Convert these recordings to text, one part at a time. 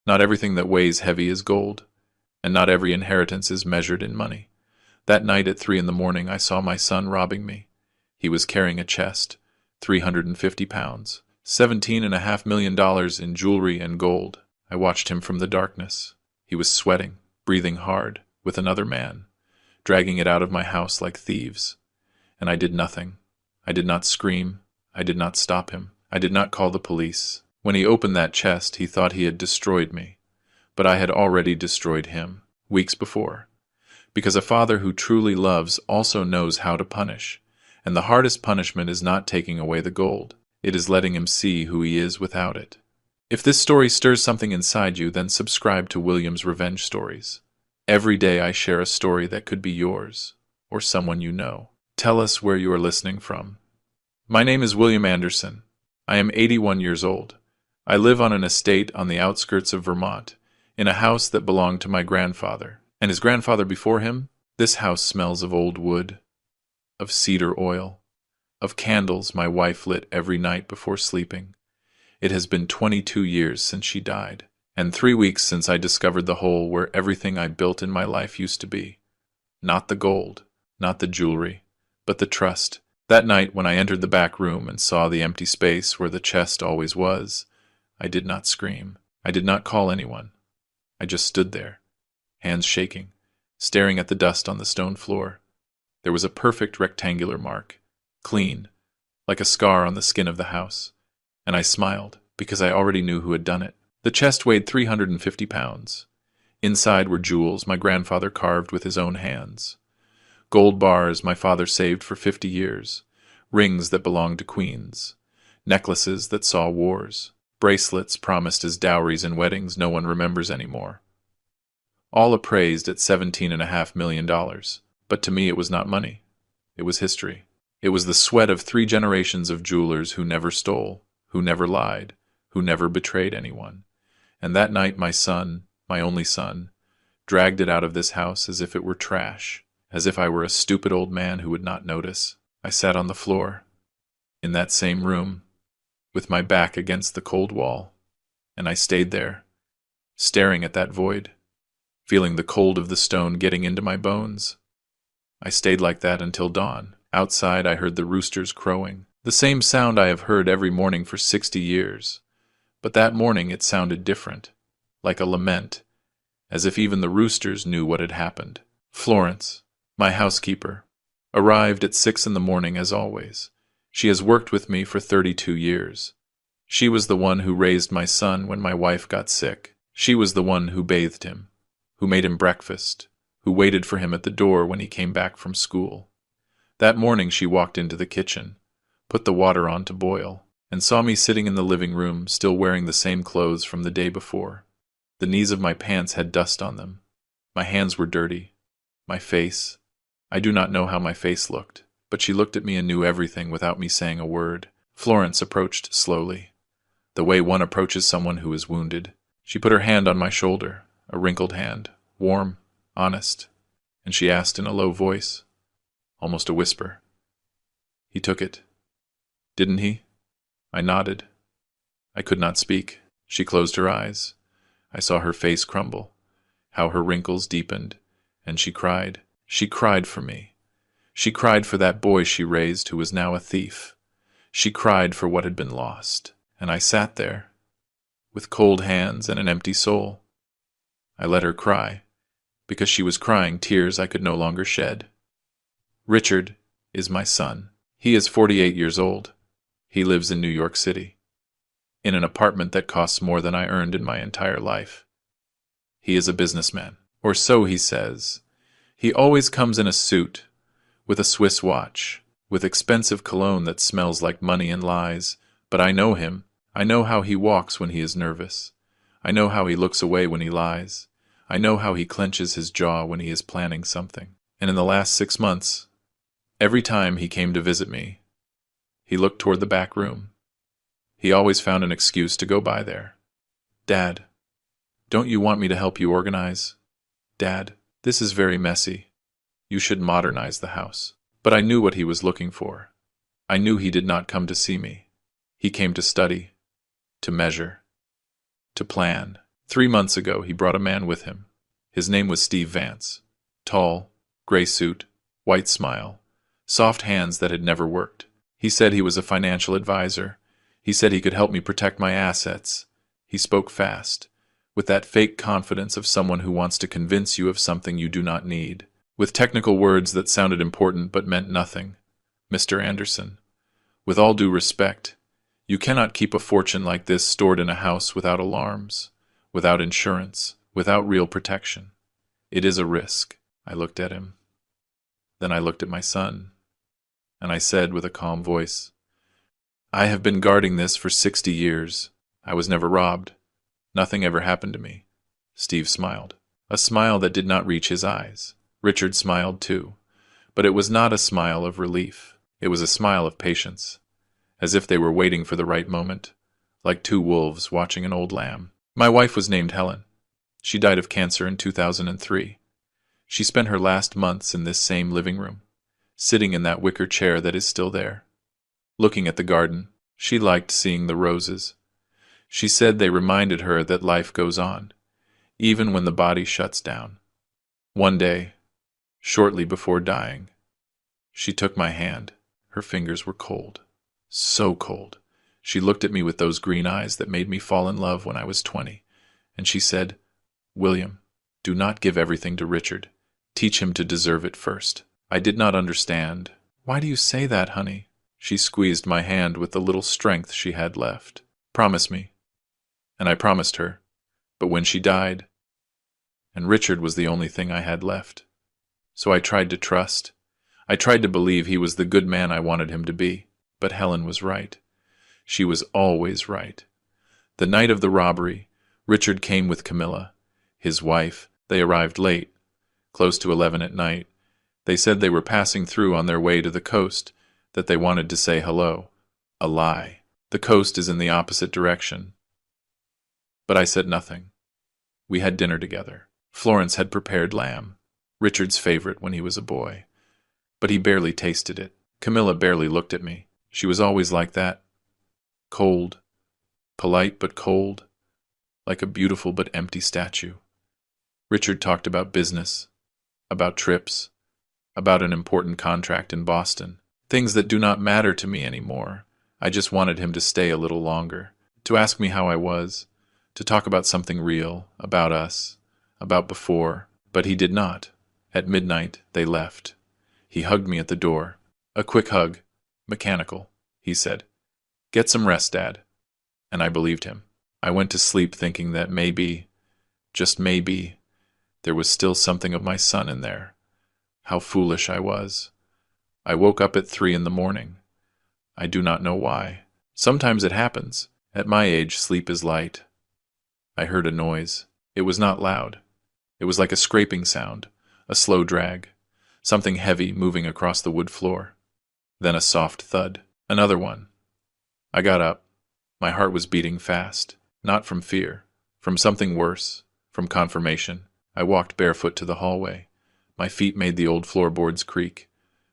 Not everything that weighs heavy is gold, and not every inheritance is measured in money. That night at 3 in the morning, I saw my son robbing me. He was carrying a chest, 350 pounds, $17.5 million in jewelry and gold. I watched him from the darkness. He was sweating, breathing hard, with another man, dragging it out of my house like thieves. And I did nothing. I did not scream. I did not stop him. I did not call the police. When he opened that chest, he thought he had destroyed me. But I had already destroyed him, weeks before. Because a father who truly loves also knows how to punish. And the hardest punishment is not taking away the gold. It is letting him see who he is without it. If this story stirs something inside you, then subscribe to William's Revenge Stories. Every day I share a story that could be yours, or someone you know. Tell us where you are listening from. My name is William Anderson. I am 81 years old. I live on an estate on the outskirts of Vermont, in a house that belonged to my grandfather, and his grandfather before him. This house smells of old wood, of cedar oil, of candles my wife lit every night before sleeping. It has been 22 years since she died, and 3 weeks since I discovered the hole where everything I built in my life used to be. Not the gold, not the jewelry, but the trust. That night when I entered the back room and saw the empty space where the chest always was, I did not scream. I did not call anyone. I just stood there, hands shaking, staring at the dust on the stone floor. There was a perfect rectangular mark, clean, like a scar on the skin of the house. And I smiled, because I already knew who had done it. The chest weighed 350 pounds. Inside were jewels my grandfather carved with his own hands. Gold bars my father saved for 50 years. Rings that belonged to queens. Necklaces that saw wars. Bracelets promised as dowries in weddings no one remembers anymore. All appraised at $17.5 million. But to me it was not money. It was history. It was the sweat of 3 generations of jewelers who never stole, who never lied, who never betrayed anyone. And that night my son, my only son, dragged it out of this house as if it were trash, as if I were a stupid old man who would not notice. I sat on the floor, in that same room, with my back against the cold wall, and I stayed there, staring at that void, feeling the cold of the stone getting into my bones. I stayed like that until dawn. Outside I heard the roosters crowing, the same sound I have heard every morning for 60 years. But that morning it sounded different, like a lament, as if even the roosters knew what had happened. Florence, my housekeeper, arrived at 6 in the morning as always. She has worked with me for 32 years. She was the one who raised my son when my wife got sick. She was the one who bathed him, who made him breakfast, who waited for him at the door when he came back from school. That morning she walked into the kitchen, put the water on to boil, and saw me sitting in the living room, still wearing the same clothes from the day before. The knees of my pants had dust on them. My hands were dirty. My face, I do not know how my face looked, but she looked at me and knew everything without me saying a word. Florence approached slowly, the way one approaches someone who is wounded. She put her hand on my shoulder, a wrinkled hand, warm, honest, and she asked in a low voice, almost a whisper, "He took it, didn't he?" I nodded. I could not speak. She closed her eyes. I saw her face crumble, how her wrinkles deepened, and she cried. She cried for me. She cried for that boy she raised who was now a thief. She cried for what had been lost, and I sat there, with cold hands and an empty soul. I let her cry, because she was crying tears I could no longer shed. Richard is my son. He is 48 years old. He lives in New York City, in an apartment that costs more than I earned in my entire life. He is a businessman, or so he says. He always comes in a suit, with a Swiss watch, with expensive cologne that smells like money and lies. But I know him. I know how he walks when he is nervous. I know how he looks away when he lies. I know how he clenches his jaw when he is planning something. And in the last 6 months, every time he came to visit me, he looked toward the back room. He always found an excuse to go by there. "Dad, don't you want me to help you organize? Dad, this is very messy. You should modernize the house." But I knew what he was looking for. I knew he did not come to see me. He came to study, to measure, to plan. 3 months ago, he brought a man with him. His name was Steve Vance. Tall, gray suit, white smile, soft hands that had never worked. He said he was a financial advisor. He said he could help me protect my assets. He spoke fast, with that fake confidence of someone who wants to convince you of something you do not need, with technical words that sounded important but meant nothing. Mr. Anderson, with all due respect, you cannot keep a fortune like this stored in a house without alarms, without insurance, without real protection. It is a risk. I looked at him. Then I looked at my son, and I said with a calm voice, I have been guarding this for 60 years. I was never robbed. Nothing ever happened to me. Steve smiled, a smile that did not reach his eyes. Richard smiled too, but it was not a smile of relief. It was a smile of patience, as if they were waiting for the right moment, like two wolves watching an old lamb. My wife was named Helen. She died of cancer in 2003. She spent her last months in this same living room, sitting in that wicker chair that is still there, looking at the garden. She liked seeing the roses. She said they reminded her that life goes on, even when the body shuts down. One day, shortly before dying, she took my hand. Her fingers were cold, so cold. She looked at me with those green eyes that made me fall in love when I was 20, and she said, William, do not give everything to Richard. Teach him to deserve it first. I did not understand. Why do you say that, honey? She squeezed my hand with the little strength she had left. Promise me. And I promised her. But when she died, and Richard was the only thing I had left. So I tried to trust. I tried to believe he was the good man I wanted him to be. But Helen was right. She was always right. The night of the robbery, Richard came with Camilla, his wife. They arrived late, close to 11 at night. They said they were passing through on their way to the coast, that they wanted to say hello. A lie. The coast is in the opposite direction. But I said nothing. We had dinner together. Florence had prepared lamb, Richard's favorite when he was a boy. But he barely tasted it. Camilla barely looked at me. She was always like that. Cold. Polite but cold. Like a beautiful but empty statue. Richard talked about business, about trips, about an important contract in Boston. Things that do not matter to me anymore. I just wanted him to stay a little longer, to ask me how I was, to talk about something real, about us, about before. But he did not. At midnight, they left. He hugged me at the door. A quick hug. Mechanical. He said, Get some rest, Dad. And I believed him. I went to sleep thinking that maybe, just maybe, there was still something of my son in there. How foolish I was. I woke up at 3 in the morning. I do not know why. Sometimes it happens. At my age, sleep is light. I heard a noise. It was not loud. It was like a scraping sound, a slow drag, something heavy moving across the wood floor. Then a soft thud. Another one. I got up. My heart was beating fast, not from fear, from something worse, from confirmation. I walked barefoot to the hallway. My feet made the old floorboards creak,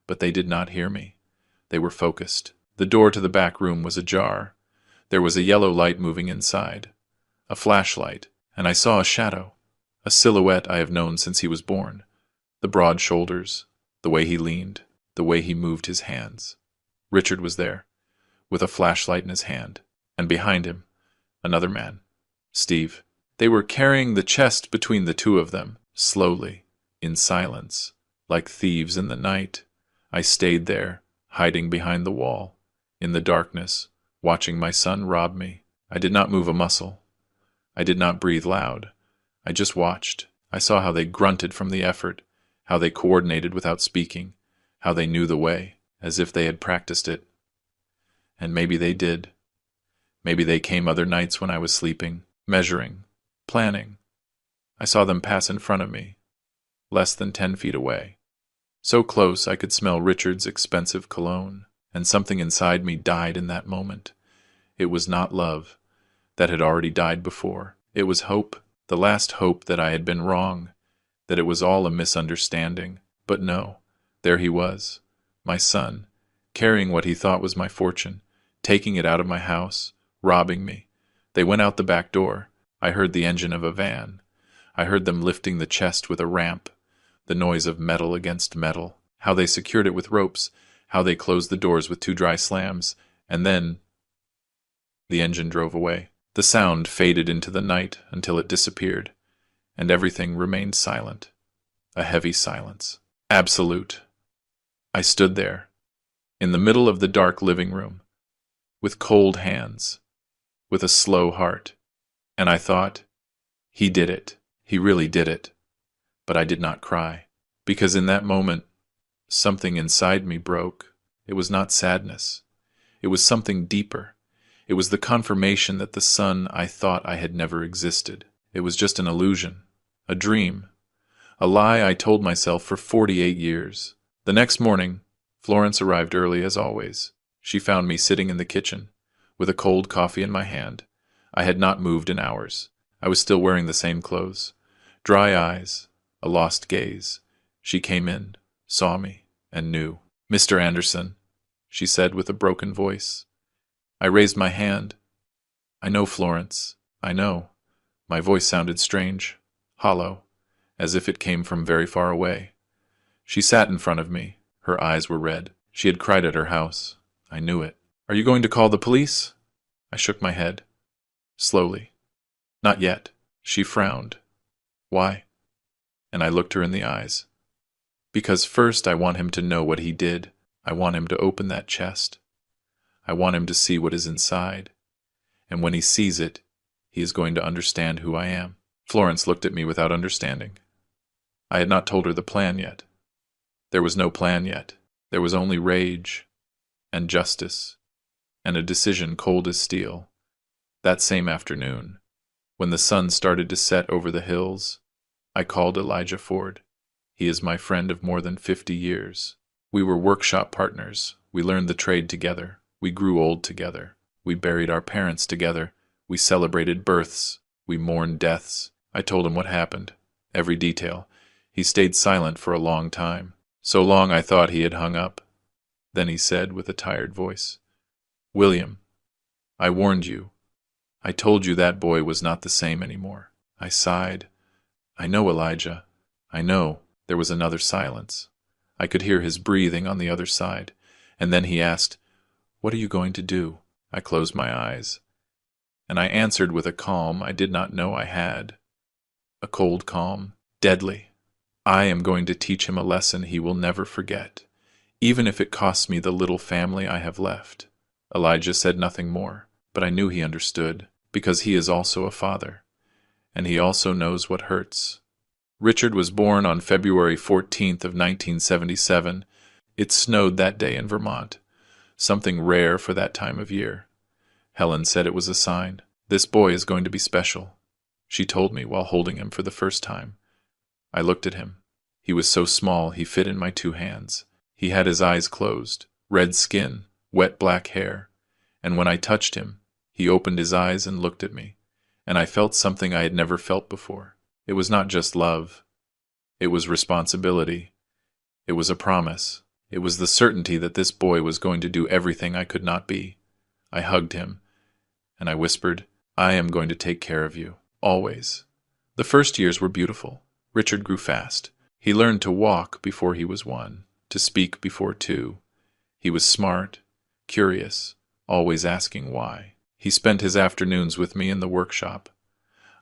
but they did not hear me. They were focused. The door to the back room was ajar. There was a yellow light moving inside, a flashlight, and I saw a shadow, a silhouette I have known since he was born. The broad shoulders, the way he leaned, the way he moved his hands. Richard was there, with a flashlight in his hand, and behind him, another man, Steve. They were carrying the chest between the two of them, slowly, in silence, like thieves in the night. I stayed there, hiding behind the wall, in the darkness, watching my son rob me. I did not move a muscle. I did not breathe loud. I just watched. I saw how they grunted from the effort, how they coordinated without speaking, how they knew the way, as if they had practiced it. And maybe they did. Maybe they came other nights when I was sleeping, measuring, planning. I saw them pass in front of me, less than 10 feet away. So close I could smell Richard's expensive cologne, and something inside me died in that moment. It was not love. That had already died before. It was hope, the last hope that I had been wrong, that it was all a misunderstanding. But no, there he was, my son, carrying what he thought was my fortune, taking it out of my house, robbing me. They went out the back door. I heard the engine of a van. I heard them lifting the chest with a ramp, the noise of metal against metal, how they secured it with ropes, how they closed the doors with two dry slams, and then the engine drove away. The sound faded into the night until it disappeared, and everything remained silent. A heavy silence. Absolute. I stood there, in the middle of the dark living room, with cold hands, with a slow heart, and I thought, he did it. He really did it. But I did not cry, because in that moment, something inside me broke. It was not sadness. It was something deeper. It was the confirmation that the son I thought I had never existed. It was just an illusion, a dream, a lie I told myself for 48 years. The next morning, Florence arrived early as always. She found me sitting in the kitchen, with a cold coffee in my hand. I had not moved in hours. I was still wearing the same clothes. Dry eyes, a lost gaze. She came in, saw me, and knew. "Mr. Anderson," she said with a broken voice. I raised my hand. "I know, Florence, I know." My voice sounded strange, hollow, as if it came from very far away. She sat in front of me. Her eyes were red. She had cried at her house. I knew it. "Are you going to call the police?" I shook my head. Slowly. "Not yet." She frowned. "Why?" And I looked her in the eyes. "Because first I want him to know what he did. I want him to open that chest. I want him to see what is inside. And when he sees it, he is going to understand who I am." Florence looked at me without understanding. I had not told her the plan yet. There was no plan yet. There was only rage, and justice, and a decision cold as steel. That same afternoon, when the sun started to set over the hills, I called Elijah Ford. He is my friend of more than 50 years. We were workshop partners. We learned the trade together. We grew old together. We buried our parents together. We celebrated births. We mourned deaths. I told him what happened, every detail. He stayed silent for a long time. So long I thought he had hung up. Then he said with a tired voice, "William, I warned you. I told you that boy was not the same anymore." I sighed. "I know, Elijah. I know." There was another silence. I could hear his breathing on the other side. And then he asked, "What are you going to do?" I closed my eyes. And I answered with a calm I did not know I had. A cold calm, deadly. "I am going to teach him a lesson he will never forget, even if it costs me the little family I have left." Elijah said nothing more, but I knew he understood, because he is also a father, and he also knows what hurts. Richard was born on February 14th of 1977. It snowed that day in Vermont, something rare for that time of year. Helen said it was a sign. "This boy is going to be special," she told me while holding him for the first time. I looked at him. He was so small he fit in my two hands. He had his eyes closed, red skin, wet black hair, and when I touched him, he opened his eyes and looked at me, and I felt something I had never felt before. It was not just love. It was responsibility. It was a promise. It was the certainty that this boy was going to do everything I could not be. I hugged him, and I whispered, "I am going to take care of you, always." The first years were beautiful. Richard grew fast. He learned to walk before he was 1, to speak before 2. He was smart, curious, always asking why. He spent his afternoons with me in the workshop.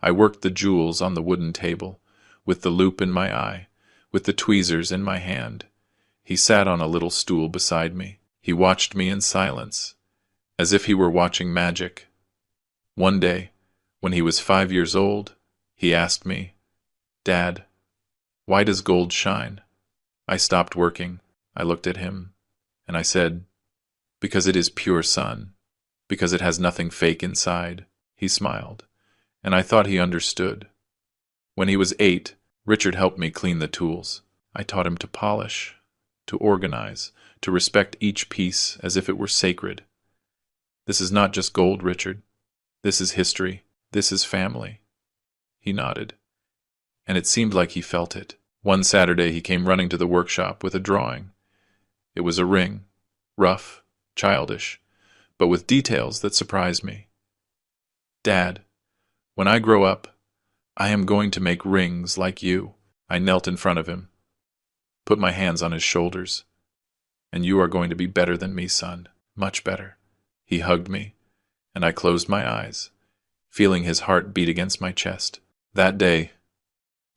I worked the jewels on the wooden table, with the loop in my eye, with the tweezers in my hand. He sat on a little stool beside me. He watched me in silence, as if he were watching magic. One day, when he was 5 years old, he asked me, "Dad, why does gold shine?" I stopped working. I looked at him, and I said, "Because it is pure sun, because it has nothing fake inside." He smiled, and I thought he understood. When he was 8, Richard helped me clean the tools. I taught him to polish, to organize, to respect each piece as if it were sacred. "This is not just gold, Richard. This is history. This is family." He nodded, and it seemed like he felt it. One Saturday he came running to the workshop with a drawing. It was a ring, rough, childish, but with details that surprised me. "Dad, When I grow up, I am going to make rings like you. I knelt in front of him, put my hands on his shoulders. And you are going to be better than me, son. Much better. He hugged me, and I closed my eyes, feeling his heart beat against my chest. That day,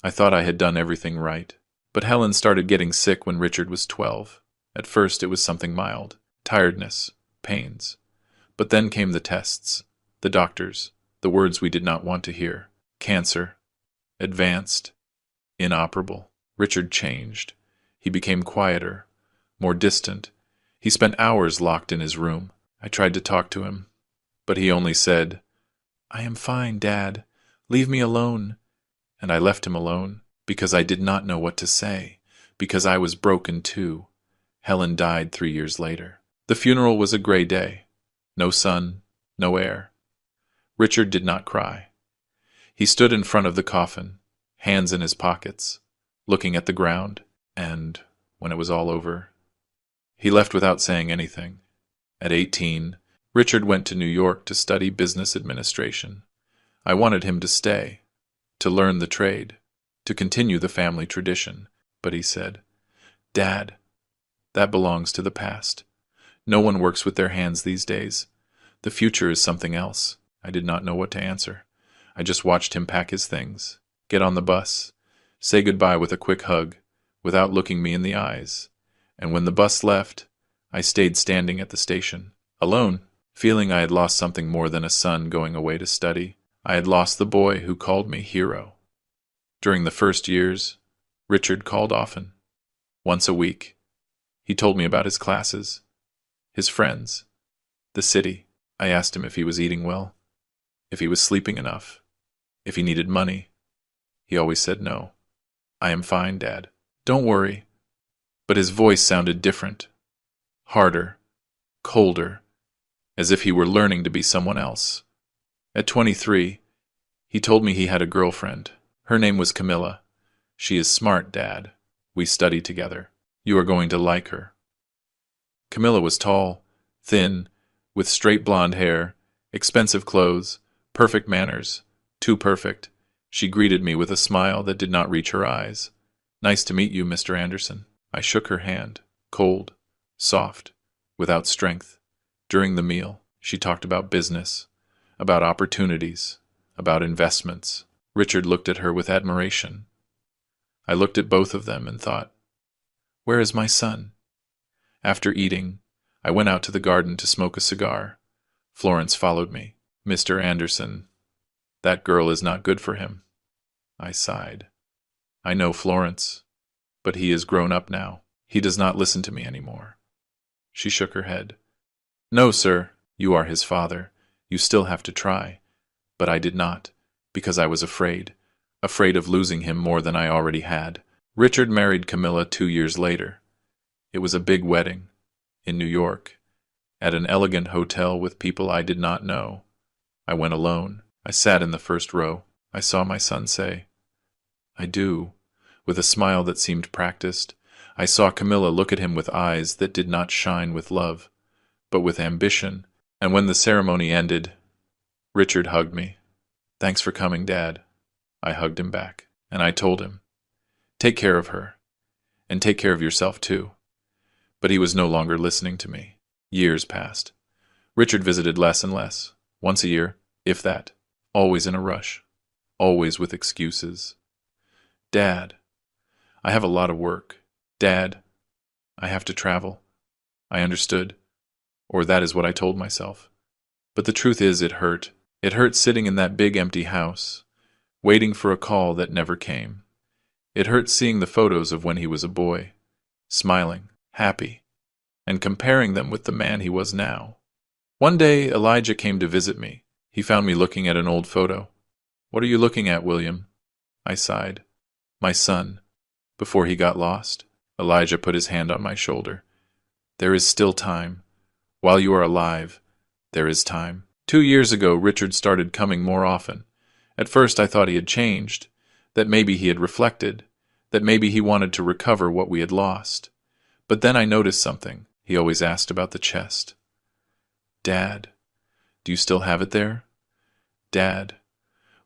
I thought I had done everything right. But Helen started getting sick when Richard was 12. At first it was something mild, tiredness, pains. But then came the tests, the doctors, the words we did not want to hear. Cancer, advanced, inoperable. Richard changed. He became quieter, more distant. He spent hours locked in his room. I tried to talk to him, but he only said, "I am fine, Dad. Leave me alone." And I left him alone, because I did not know what to say, because I was broken too. Helen died 3 years later. The funeral was a gray day. No sun, no air. Richard did not cry. He stood in front of the coffin, hands in his pockets, looking at the ground, and, when it was all over, he left without saying anything. At 18, Richard went to New York to study business administration. I wanted him to stay, to learn the trade, to continue the family tradition, but he said, "Dad, that belongs to the past. No one works with their hands these days. The future is something else." I did not know what to answer. I just watched him pack his things, get on the bus, say goodbye with a quick hug, without looking me in the eyes. And when the bus left, I stayed standing at the station, alone, feeling I had lost something more than a son going away to study. I had lost the boy who called me hero. During the first years, Richard called often, once a week. He told me about his classes, his friends, the city. I asked him if he was eating well, if he was sleeping enough, if he needed money. He always said no. "I am fine, Dad. Don't worry." But his voice sounded different, harder, colder, as if he were learning to be someone else. At 23, he told me he had a girlfriend. Her name was Camilla. "She is smart, Dad. We study together. You are going to like her." Camilla was tall, thin, with straight blonde hair, expensive clothes, perfect manners, too perfect. She greeted me with a smile that did not reach her eyes. "Nice to meet you, Mr. Anderson." I shook her hand, cold, soft, without strength. During the meal, she talked about business, about opportunities, about investments. Richard looked at her with admiration. I looked at both of them and thought, "Where is my son?" After eating, I went out to the garden to smoke a cigar. Florence followed me. "Mr. Anderson, that girl is not good for him." I sighed. "I know, Florence, but he is grown up now. He does not listen to me anymore." She shook her head. "No, sir, you are his father. You still have to try." But I did not, because I was afraid of losing him more than I already had. Richard married Camilla 2 years later. It was a big wedding, in New York, at an elegant hotel with people I did not know. I went alone. I sat in the first row. I saw my son say, "I do," with a smile that seemed practiced. I saw Camilla look at him with eyes that did not shine with love, but with ambition. And when the ceremony ended, Richard hugged me. "Thanks for coming, Dad." I hugged him back, and I told him, "Take care of her, and take care of yourself too." But he was no longer listening to me. Years passed. Richard visited less and less, once a year, if that, always in a rush, always with excuses. "Dad, I have a lot of work. Dad, I have to travel." I understood, or that is what I told myself. But the truth is it hurt. It hurt sitting in that big empty house, waiting for a call that never came. It hurt seeing the photos of when he was a boy, smiling, happy, and comparing them with the man he was now. One day, Elijah came to visit me. He found me looking at an old photo. "What are you looking at, William?" I sighed. "My son, before he got lost." Elijah put his hand on my shoulder. "There is still time. While you are alive, there is time." 2 years ago, Richard started coming more often. At first I thought he had changed, that maybe he had reflected, that maybe he wanted to recover what we had lost. But then I noticed something. He always asked about the chest. "Dad, do you still have it there? Dad,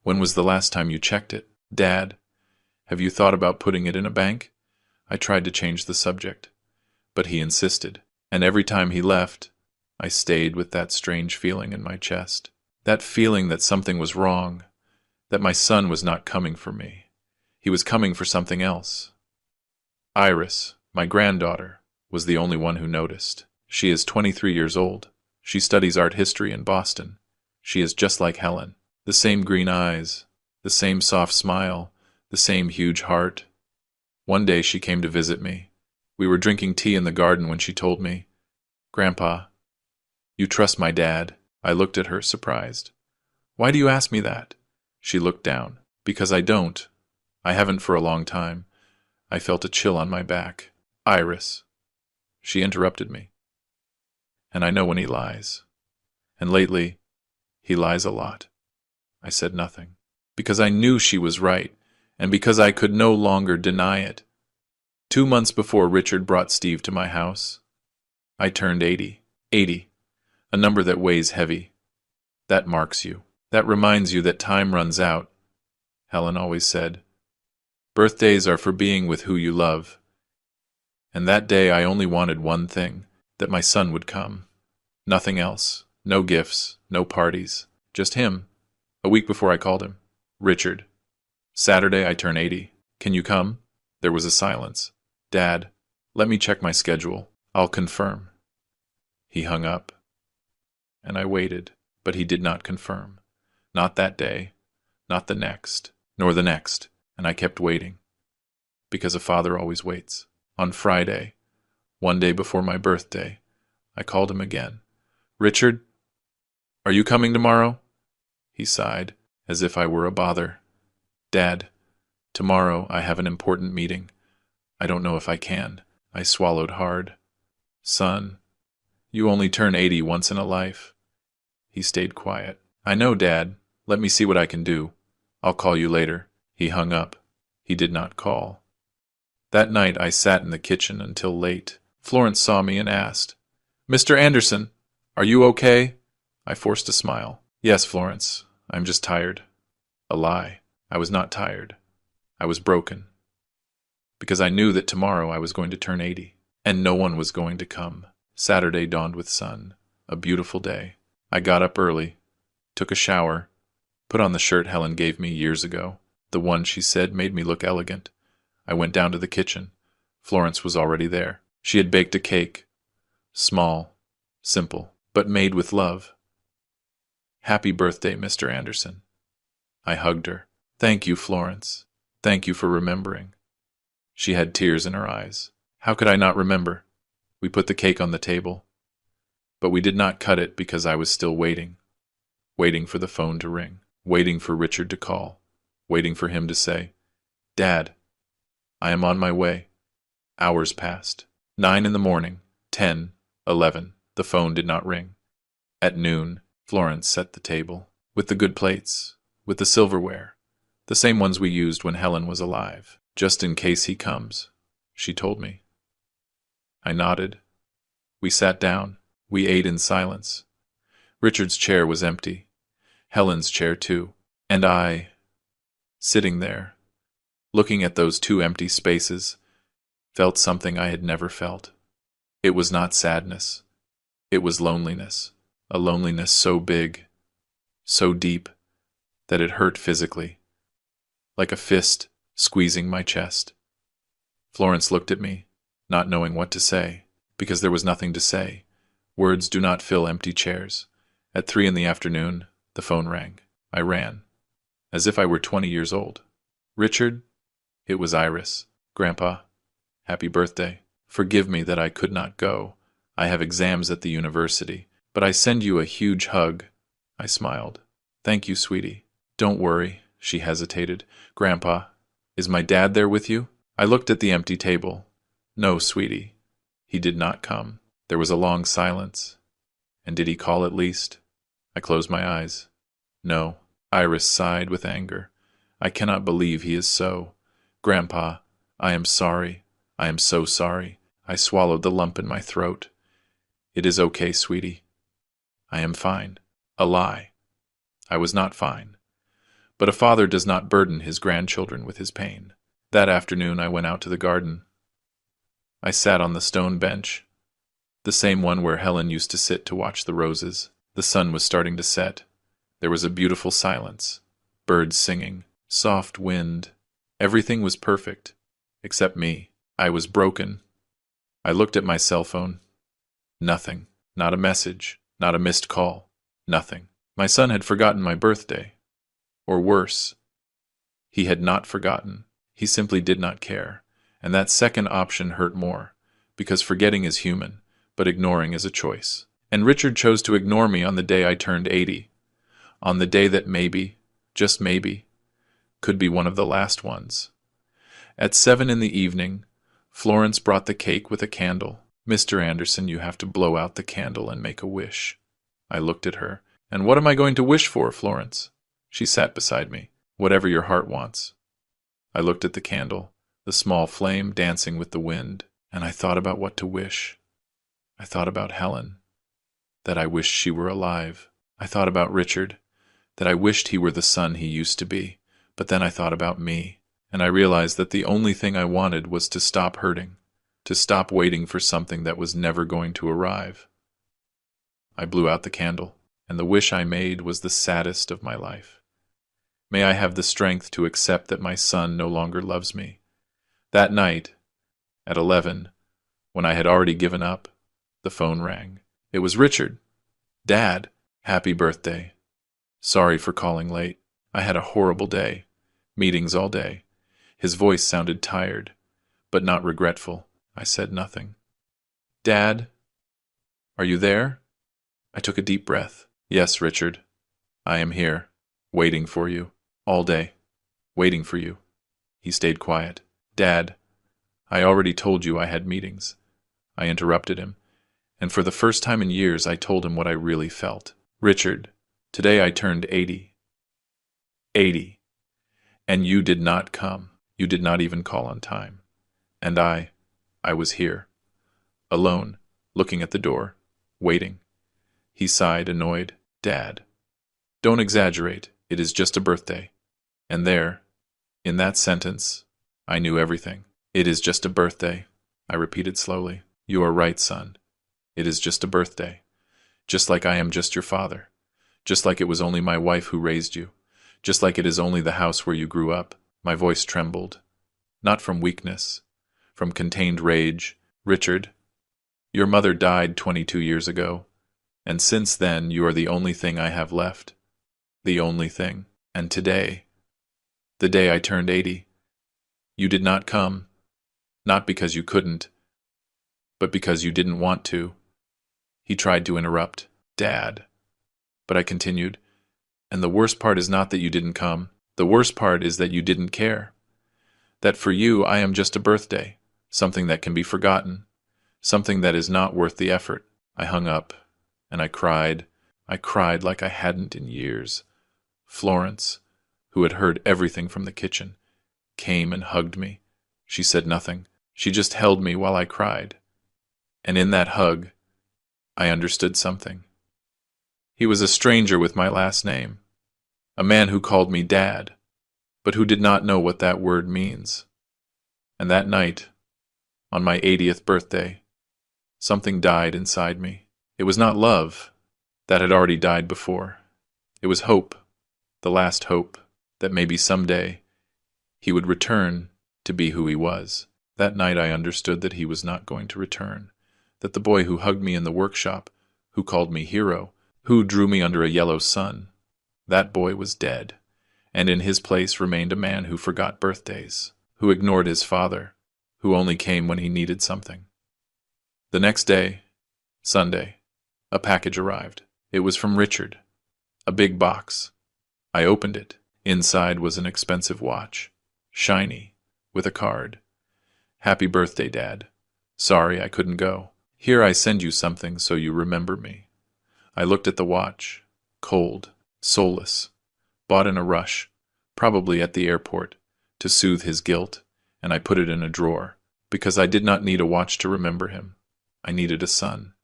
When was the last time you checked it? Dad, have you thought about putting it in a bank? I tried to change the subject, but he insisted, and every time he left, I stayed with that strange feeling in my chest. That feeling that something was wrong, that my son was not coming for me. He was coming for something else. Iris, my granddaughter, was the only one who noticed. She is 23 years old. She studies art history in Boston. She is just like Helen. The same green eyes, the same soft smile, the same huge heart. One day she came to visit me. We were drinking tea in the garden when she told me, "Grandpa, you trust my dad?" I looked at her, surprised. "Why do you ask me that?" She looked down. "Because I don't. I haven't for a long time." I felt a chill on my back. "Iris." She interrupted me. "And I know when he lies. And lately, he lies a lot." I said nothing, because I knew she was right, and because I could no longer deny it. 2 months before Richard brought Steve to my house, I turned 80. 80, a number that weighs heavy. That marks you. That reminds you that time runs out. Helen always said, "Birthdays are for being with who you love." And that day I only wanted one thing, that my son would come. Nothing else. No gifts, no parties. Just him. A week before I called him. "Richard, Saturday I turn 80. Can you come?" There was a silence. "Dad, let me check my schedule. I'll confirm." He hung up. And I waited, but he did not confirm. Not that day, not the next, nor the next, and I kept waiting. Because a father always waits. On Friday, one day before my birthday, I called him again. "Richard, are you coming tomorrow?" He sighed, as if I were a bother. "Dad, tomorrow I have an important meeting. I don't know if I can." I swallowed hard. "Son, you only turn 80 once in a life." He stayed quiet. "I know, Dad. Let me see what I can do. I'll call you later." He hung up. He did not call. That night I sat in the kitchen until late. Florence saw me and asked, "Mr. Anderson, are you okay?" I forced a smile. "Yes, Florence. I'm just tired." A lie. I was not tired. I was broken. Because I knew that tomorrow I was going to turn 80, and no one was going to come. Saturday dawned with sun. A beautiful day. I got up early, took a shower, put on the shirt Helen gave me years ago. The one she said made me look elegant. I went down to the kitchen. Florence was already there. She had baked a cake. Small, simple, but made with love. "Happy birthday, Mr. Anderson." I hugged her. "Thank you, Florence. Thank you for remembering." She had tears in her eyes. How could I not remember? We put the cake on the table. But we did not cut it because I was still waiting. Waiting for the phone to ring. Waiting for Richard to call. Waiting for him to say, "Dad, I am on my way." Hours passed. 9 in the morning, 10, 11. The phone did not ring. At noon, Florence set the table, with the good plates, with the silverware, the same ones we used when Helen was alive. "Just in case he comes," she told me. I nodded. We sat down. We ate in silence. Richard's chair was empty. Helen's chair too. And I, sitting there, looking at those 2 empty spaces, felt something I had never felt. It was not sadness. It was loneliness. A loneliness so big, so deep, that it hurt physically, like a fist squeezing my chest. Florence looked at me, not knowing what to say, because there was nothing to say. Words do not fill empty chairs. At 3 in the afternoon, the phone rang. I ran, as if I were 20 years old. "Richard?" It was Iris. "Grandpa, happy birthday. Forgive me that I could not go. I have exams at the university, but I send you a huge hug." I smiled. "Thank you, sweetie." "Don't worry," she hesitated. "Grandpa, is my dad there with you?" I looked at the empty table. "No, sweetie. He did not come." There was a long silence. "And did he call at least?" I closed my eyes. "No." Iris sighed with anger. "I cannot believe he is so. Grandpa, I am sorry. I am so sorry." I swallowed the lump in my throat. "It is okay, sweetie. I am fine." A lie. I was not fine. But a father does not burden his grandchildren with his pain. That afternoon I went out to the garden. I sat on the stone bench, the same one where Helen used to sit to watch the roses. The sun was starting to set. There was a beautiful silence. Birds singing. Soft wind. Everything was perfect. Except me. I was broken. I looked at my cell phone. Nothing. Not a message. Not a missed call. Nothing. My son had forgotten my birthday. Or worse, he had not forgotten. He simply did not care. And that second option hurt more, because forgetting is human, but ignoring is a choice. And Richard chose to ignore me on the day I turned 80. On the day that maybe, just maybe, could be one of the last ones. At 7 in the evening, Florence brought the cake with a candle. Mr. Anderson, you have to blow out the candle and make a wish. I looked at her. And what am I going to wish for, Florence? She sat beside me. Whatever your heart wants. I looked at the candle, the small flame dancing with the wind, and I thought about what to wish. I thought about Helen, that I wished she were alive. I thought about Richard, that I wished he were the son he used to be. But then I thought about me, and I realized that the only thing I wanted was to stop hurting, to stop waiting for something that was never going to arrive. I blew out the candle, and the wish I made was the saddest of my life. May I have the strength to accept that my son no longer loves me. That night, at 11, when I had already given up, the phone rang. It was Richard. Dad, happy birthday. Sorry for calling late. I had a horrible day. Meetings all day. His voice sounded tired, but not regretful. I said nothing. Dad, are you there? I took a deep breath. Yes, Richard. I am here, waiting for you. All day. Waiting for you. He stayed quiet. Dad, I already told you I had meetings. I interrupted him, and for the first time in years I told him what I really felt. Richard, today I turned 80. 80. And you did not come. You did not even call on time. And I was here. Alone, looking at the door, waiting. He sighed, annoyed. Dad, don't exaggerate. It is just a birthday. And there, in that sentence, I knew everything. It is just a birthday, I repeated slowly. You are right, son. It is just a birthday. Just like I am just your father. Just like it was only my wife who raised you. Just like it is only the house where you grew up. My voice trembled. Not from weakness. From contained rage. Richard, your mother died 22 years ago. And since then, you are the only thing I have left. The only thing. And today, the day I turned 80, you did not come. Not because you couldn't, but because you didn't want to. He tried to interrupt. Dad. But I continued. And the worst part is not that you didn't come. The worst part is that you didn't care. That for you, I am just a birthday. Something that can be forgotten. Something that is not worth the effort. I hung up, and I cried. I cried like I hadn't in years. Florence, who had heard everything from the kitchen, came and hugged me. She said nothing. She just held me while I cried. And in that hug, I understood something. He was a stranger with my last name, a man who called me Dad, but who did not know what that word means. And that night, on my 80th birthday, something died inside me. It was not love. That had already died before. It was hope, the last hope, that maybe someday he would return to be who he was. That night I understood that he was not going to return, that the boy who hugged me in the workshop, who called me hero, who drew me under a yellow sun, that boy was dead, and in his place remained a man who forgot birthdays, who ignored his father, who only came when he needed something. The next day, Sunday, a package arrived. It was from Richard, a big box. I opened it. Inside was an expensive watch, shiny, with a card. Happy birthday, Dad. Sorry I couldn't go. Here I send you something so you remember me. I looked at the watch, cold, soulless, bought in a rush, probably at the airport, to soothe his guilt, and I put it in a drawer, because I did not need a watch to remember him. I needed a son.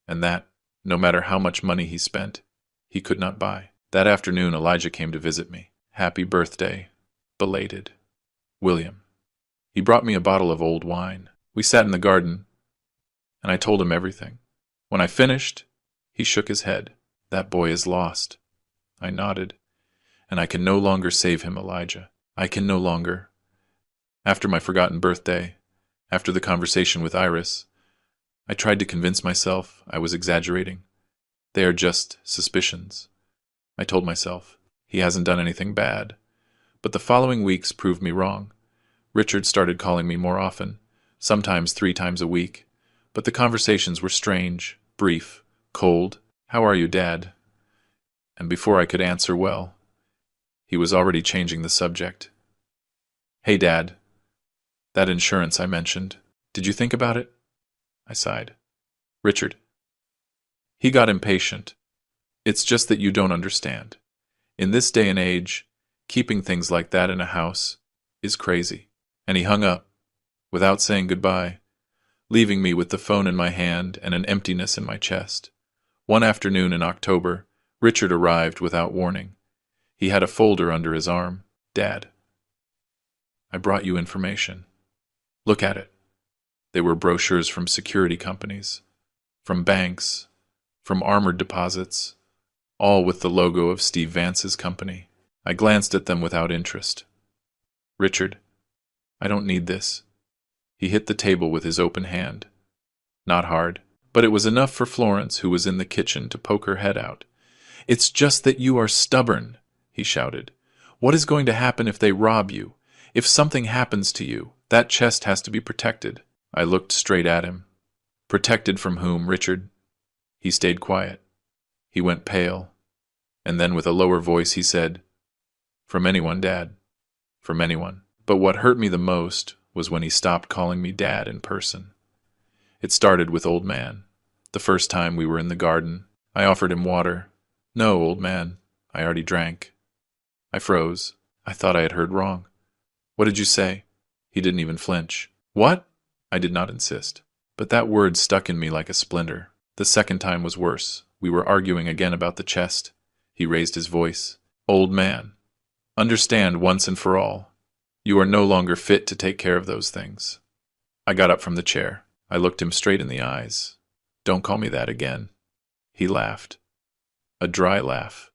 And that, no matter how much money he spent, he could not buy. That afternoon Elijah came to visit me. Happy birthday. Belated. William. He brought me a bottle of old wine. We sat in the garden, and I told him everything. When I finished, he shook his head. That boy is lost. I nodded. And I can no longer save him, Elijah. I can no longer. After my forgotten birthday, after the conversation with Iris, I tried to convince myself I was exaggerating. They are just suspicions. I told myself, he hasn't done anything bad. But the following weeks proved me wrong. Richard started calling me more often, sometimes 3 times a week. But the conversations were strange, brief, cold. How are you, Dad? And before I could answer well, he was already changing the subject. Hey, Dad. That insurance I mentioned. Did you think about it? I sighed. Richard. He got impatient. It's just that you don't understand. In this day and age, keeping things like that in a house is crazy. And he hung up, without saying goodbye, leaving me with the phone in my hand and an emptiness in my chest. One afternoon in October, Richard arrived without warning. He had a folder under his arm. Dad, I brought you information. Look at it. They were brochures from security companies, from banks, from armored deposits, all with the logo of Steve Vance's company. I glanced at them without interest. Richard, I don't need this. He hit the table with his open hand. Not hard, but it was enough for Florence, who was in the kitchen, to poke her head out. It's just that you are stubborn, he shouted. What is going to happen if they rob you? If something happens to you, that chest has to be protected. I looked straight at him. Protected from whom, Richard? He stayed quiet. He went pale. And then with a lower voice he said, From anyone, Dad. From anyone. But what hurt me the most was when he stopped calling me Dad in person. It started with Old Man. The first time we were in the garden, I offered him water. No, old man, I already drank. I froze. I thought I had heard wrong. What did you say? He didn't even flinch. What? I did not insist. But that word stuck in me like a splinter. The second time was worse. We were arguing again about the chest. He raised his voice. Old man, understand once and for all. You are no longer fit to take care of those things. I got up from the chair. I looked him straight in the eyes. Don't call me that again. He laughed. A dry laugh.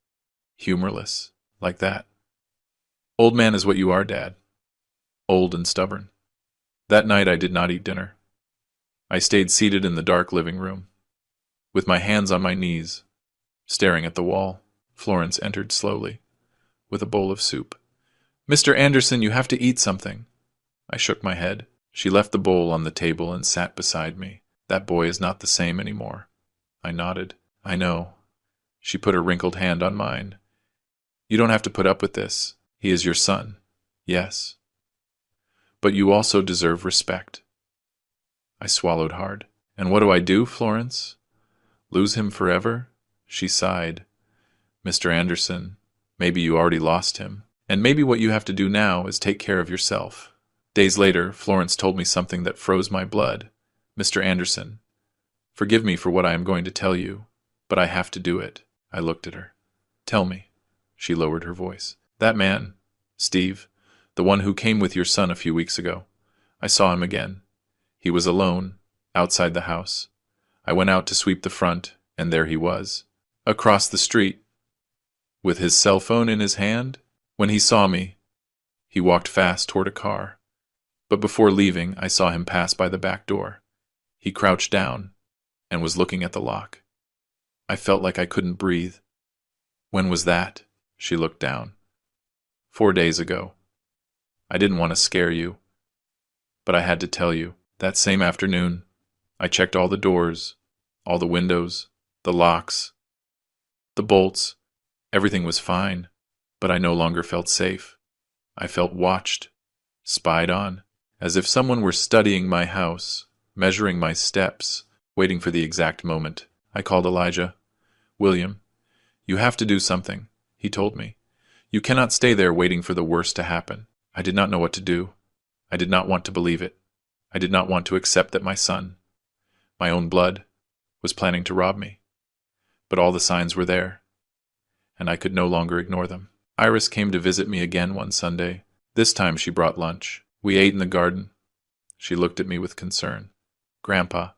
Humorless. Like that. Old man is what you are, Dad. Old and stubborn. That night I did not eat dinner. I stayed seated in the dark living room, with my hands on my knees, staring at the wall. Florence entered slowly, with a bowl of soup. Mr. Anderson, you have to eat something. I shook my head. She left the bowl on the table and sat beside me. That boy is not the same anymore. I nodded. I know. She put her wrinkled hand on mine. You don't have to put up with this. He is your son. Yes. But you also deserve respect. I swallowed hard. And what do I do, Florence? Lose him forever? She sighed. Mr. Anderson, maybe you already lost him. And maybe what you have to do now is take care of yourself. Days later, Florence told me something that froze my blood. Mr. Anderson, forgive me for what I am going to tell you, but I have to do it. I looked at her. Tell me. She lowered her voice. That man, Steve, the one who came with your son a few weeks ago. I saw him again. He was alone, outside the house. I went out to sweep the front, and there he was, across the street, with his cell phone in his hand. When he saw me, he walked fast toward a car. But before leaving, I saw him pass by the back door. He crouched down and was looking at the lock. I felt like I couldn't breathe. When was that? She looked down. 4 days ago. I didn't want to scare you, but I had to tell you. That same afternoon, I checked all the doors, all the windows, the locks, the bolts. Everything was fine, but I no longer felt safe. I felt watched, spied on, as if someone were studying my house, measuring my steps, waiting for the exact moment. I called Elijah. William, you have to do something, he told me. You cannot stay there waiting for the worst to happen. I did not know what to do. I did not want to believe it. I did not want to accept that my son, my own blood, was planning to rob me. But all the signs were there, and I could no longer ignore them. Iris came to visit me again one Sunday. This time she brought lunch. We ate in the garden. She looked at me with concern. "Grandpa,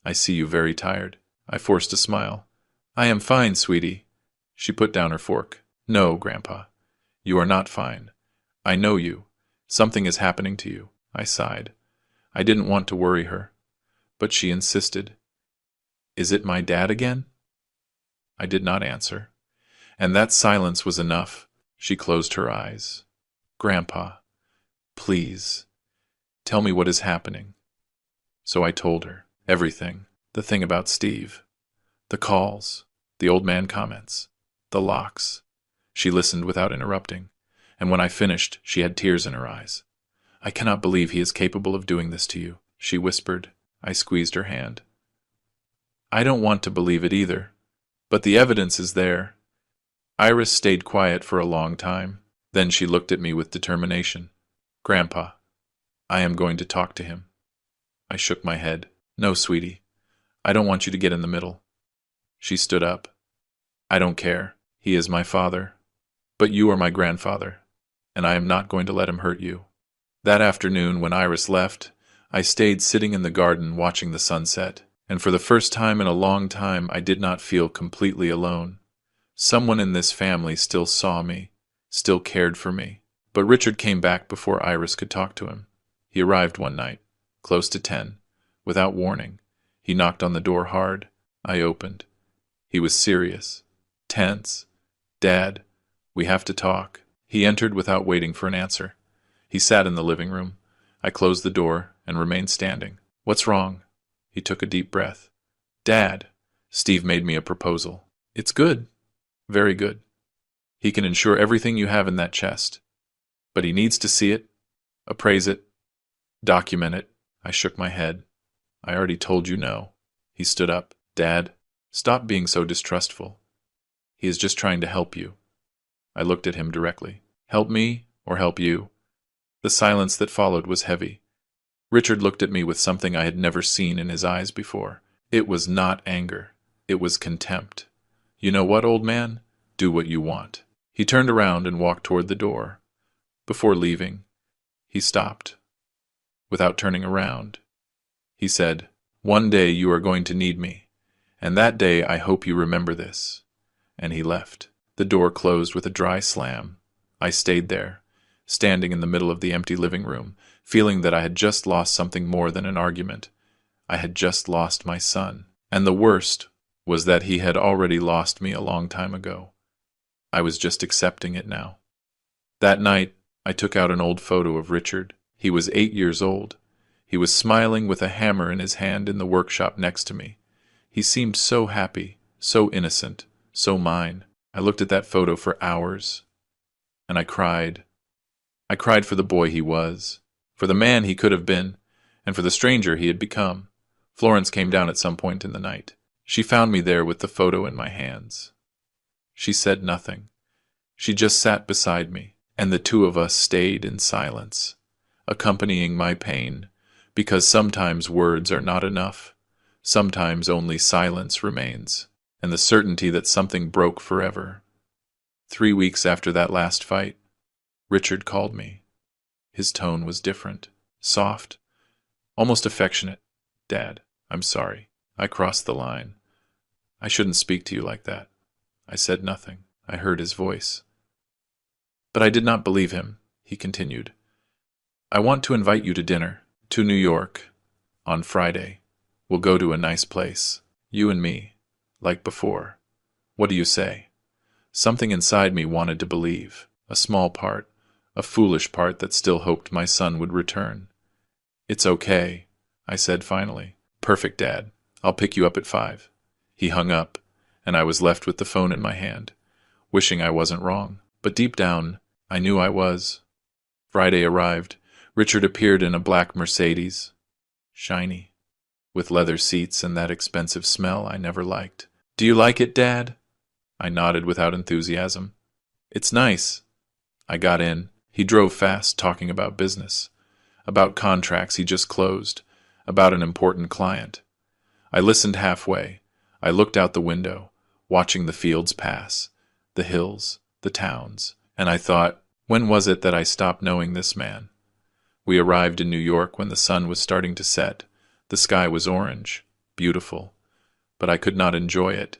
I see you very tired." I forced a smile. "I am fine, sweetie." She put down her fork. "No, Grandpa, you are not fine. I know you. Something is happening to you." I sighed. I didn't want to worry her, but she insisted. "Is it my dad again?" I did not answer, and that silence was enough. She closed her eyes. "Grandpa, please, tell me what is happening." So I told her everything. The thing about Steve, the calls, the old man comments, the locks. She listened without interrupting, and when I finished, she had tears in her eyes. "I cannot believe he is capable of doing this to you," she whispered. I squeezed her hand. "I don't want to believe it either, but the evidence is there." Iris stayed quiet for a long time. Then she looked at me with determination. "Grandpa, I am going to talk to him." I shook my head. "No, sweetie. I don't want you to get in the middle." She stood up. "I don't care. He is my father. But you are my grandfather, and I am not going to let him hurt you." That afternoon, when Iris left, I stayed sitting in the garden watching the sunset, and for the first time in a long time I did not feel completely alone. Someone in this family still saw me, still cared for me. But Richard came back before Iris could talk to him. He arrived one night, close to 10, without warning. He knocked on the door hard. I opened. He was serious, tense. "Dad, we have to talk." He entered without waiting for an answer. He sat in the living room. I closed the door and remained standing. "What's wrong?" He took a deep breath. "Dad, Steve made me a proposal. It's good. Very good. He can insure everything you have in that chest. But he needs to see it, appraise it, document it." I shook my head. "I already told you no." He stood up. "Dad, stop being so distrustful. He is just trying to help you." I looked at him directly. "Help me or help you?" The silence that followed was heavy. Richard looked at me with something I had never seen in his eyes before. It was not anger. It was contempt. "You know what, old man? Do what you want." He turned around and walked toward the door. Before leaving, he stopped. Without turning around, he said, "One day you are going to need me, and that day I hope you remember this." And he left. The door closed with a dry slam. I stayed there, standing in the middle of the empty living room, feeling that I had just lost something more than an argument. I had just lost my son. And the worst was that he had already lost me a long time ago. I was just accepting it now. That night, I took out an old photo of Richard. He was 8 years old. He was smiling with a hammer in his hand in the workshop next to me. He seemed so happy, so innocent, so mine. I looked at that photo for hours, and I cried. I cried for the boy he was, for the man he could have been, and for the stranger he had become. Florence came down at some point in the night. She found me there with the photo in my hands. She said nothing. She just sat beside me, and the two of us stayed in silence, accompanying my pain, because sometimes words are not enough. Sometimes only silence remains, and the certainty that something broke forever. 3 weeks after that last fight, Richard called me. His tone was different, soft, almost affectionate. "Dad, I'm sorry. I crossed the line. I shouldn't speak to you like that." I said nothing. I heard his voice. "But I did not believe him," he continued. "I want to invite you to dinner, to New York, on Friday. We'll go to a nice place, you and me, like before. What do you say?" Something inside me wanted to believe, a small part, a foolish part that still hoped my son would return. "It's okay," I said finally. "Perfect, Dad. I'll pick you up at 5. He hung up, and I was left with the phone in my hand, wishing I wasn't wrong. But deep down, I knew I was. Friday arrived. Richard appeared in a black Mercedes, shiny, with leather seats and that expensive smell I never liked. "Do you like it, Dad?" I nodded without enthusiasm. "It's nice." I got in. He drove fast, talking about business, about contracts he just closed, about an important client. I listened halfway. I looked out the window, watching the fields pass, the hills, the towns, And I thought, when was it that I stopped knowing this man? We arrived in New York when the sun was starting to set. The sky was orange, beautiful, but I could not enjoy it,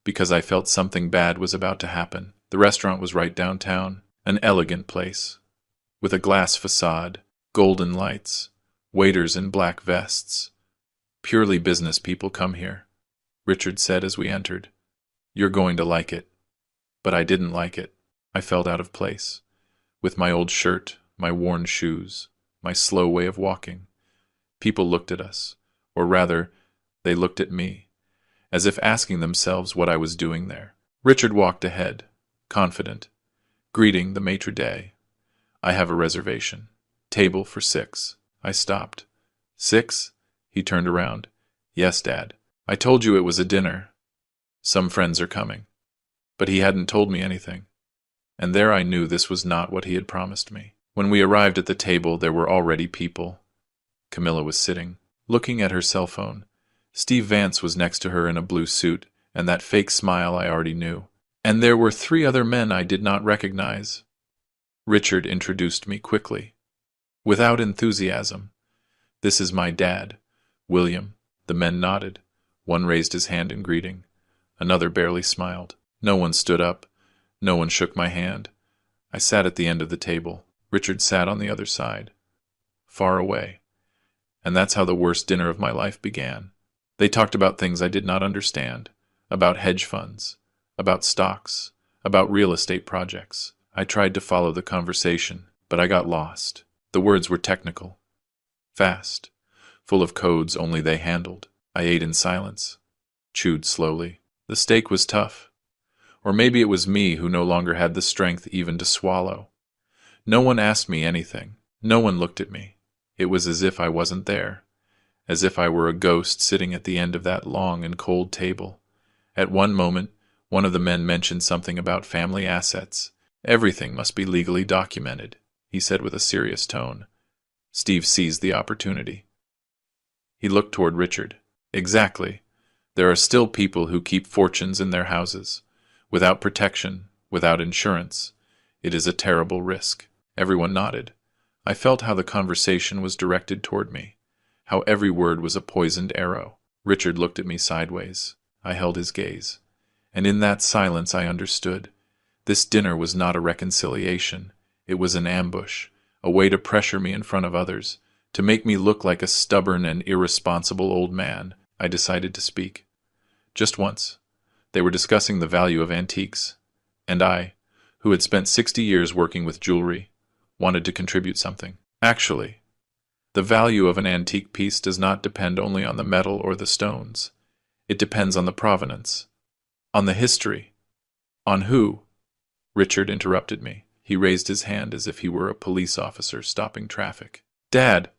because I felt something bad was about to happen. The restaurant was right downtown, an elegant place, with a glass facade, golden lights, waiters in black vests. Purely business people come here, Richard said as we entered. You're going to like it. But I didn't like it. I felt out of place, with my old shirt, my worn shoes, my slow way of walking. People looked at us, or rather, they looked at me, as if asking themselves what I was doing there. Richard walked ahead, confident, greeting the maitre d'. I have a reservation. Table for 6. I stopped. 6? He turned around. Yes, Dad. I told you it was a dinner. Some friends are coming. But he hadn't told me anything. And there I knew this was not what he had promised me. When we arrived at the table, there were already people. Camilla was sitting, looking at her cell phone. Steve Vance was next to her in a blue suit, and that fake smile I already knew. And there were 3 other men I did not recognize. Richard introduced me quickly, without enthusiasm. This is my dad, William. The men nodded. One raised his hand in greeting. Another barely smiled. No one stood up. No one shook my hand. I sat at the end of the table. Richard sat on the other side, far away. And that's how the worst dinner of my life began. They talked about things I did not understand, about hedge funds, about stocks, about real estate projects. I tried to follow the conversation, but I got lost. The words were technical, fast, full of codes only they handled. I ate in silence, chewed slowly. The steak was tough. Or maybe it was me who no longer had the strength even to swallow. No one asked me anything. No one looked at me. It was as if I wasn't there, as if I were a ghost sitting at the end of that long and cold table. At one moment, one of the men mentioned something about family assets. Everything must be legally documented, he said with a serious tone. Steve seized the opportunity. He looked toward Richard. Exactly. There are still people who keep fortunes in their houses, without protection, without insurance. It is a terrible risk. Everyone nodded. I felt how the conversation was directed toward me, how every word was a poisoned arrow. Richard looked at me sideways. I held his gaze. And in that silence I understood. This dinner was not a reconciliation. It was an ambush, a way to pressure me in front of others, to make me look like a stubborn and irresponsible old man. I decided to speak. Just once. They were discussing the value of antiques, and I, who had spent 60 years working with jewelry, wanted to contribute something. Actually, the value of an antique piece does not depend only on the metal or the stones. It depends on the provenance, on the history, on who. Richard interrupted me. He raised his hand as if he were a police officer stopping traffic. Dad,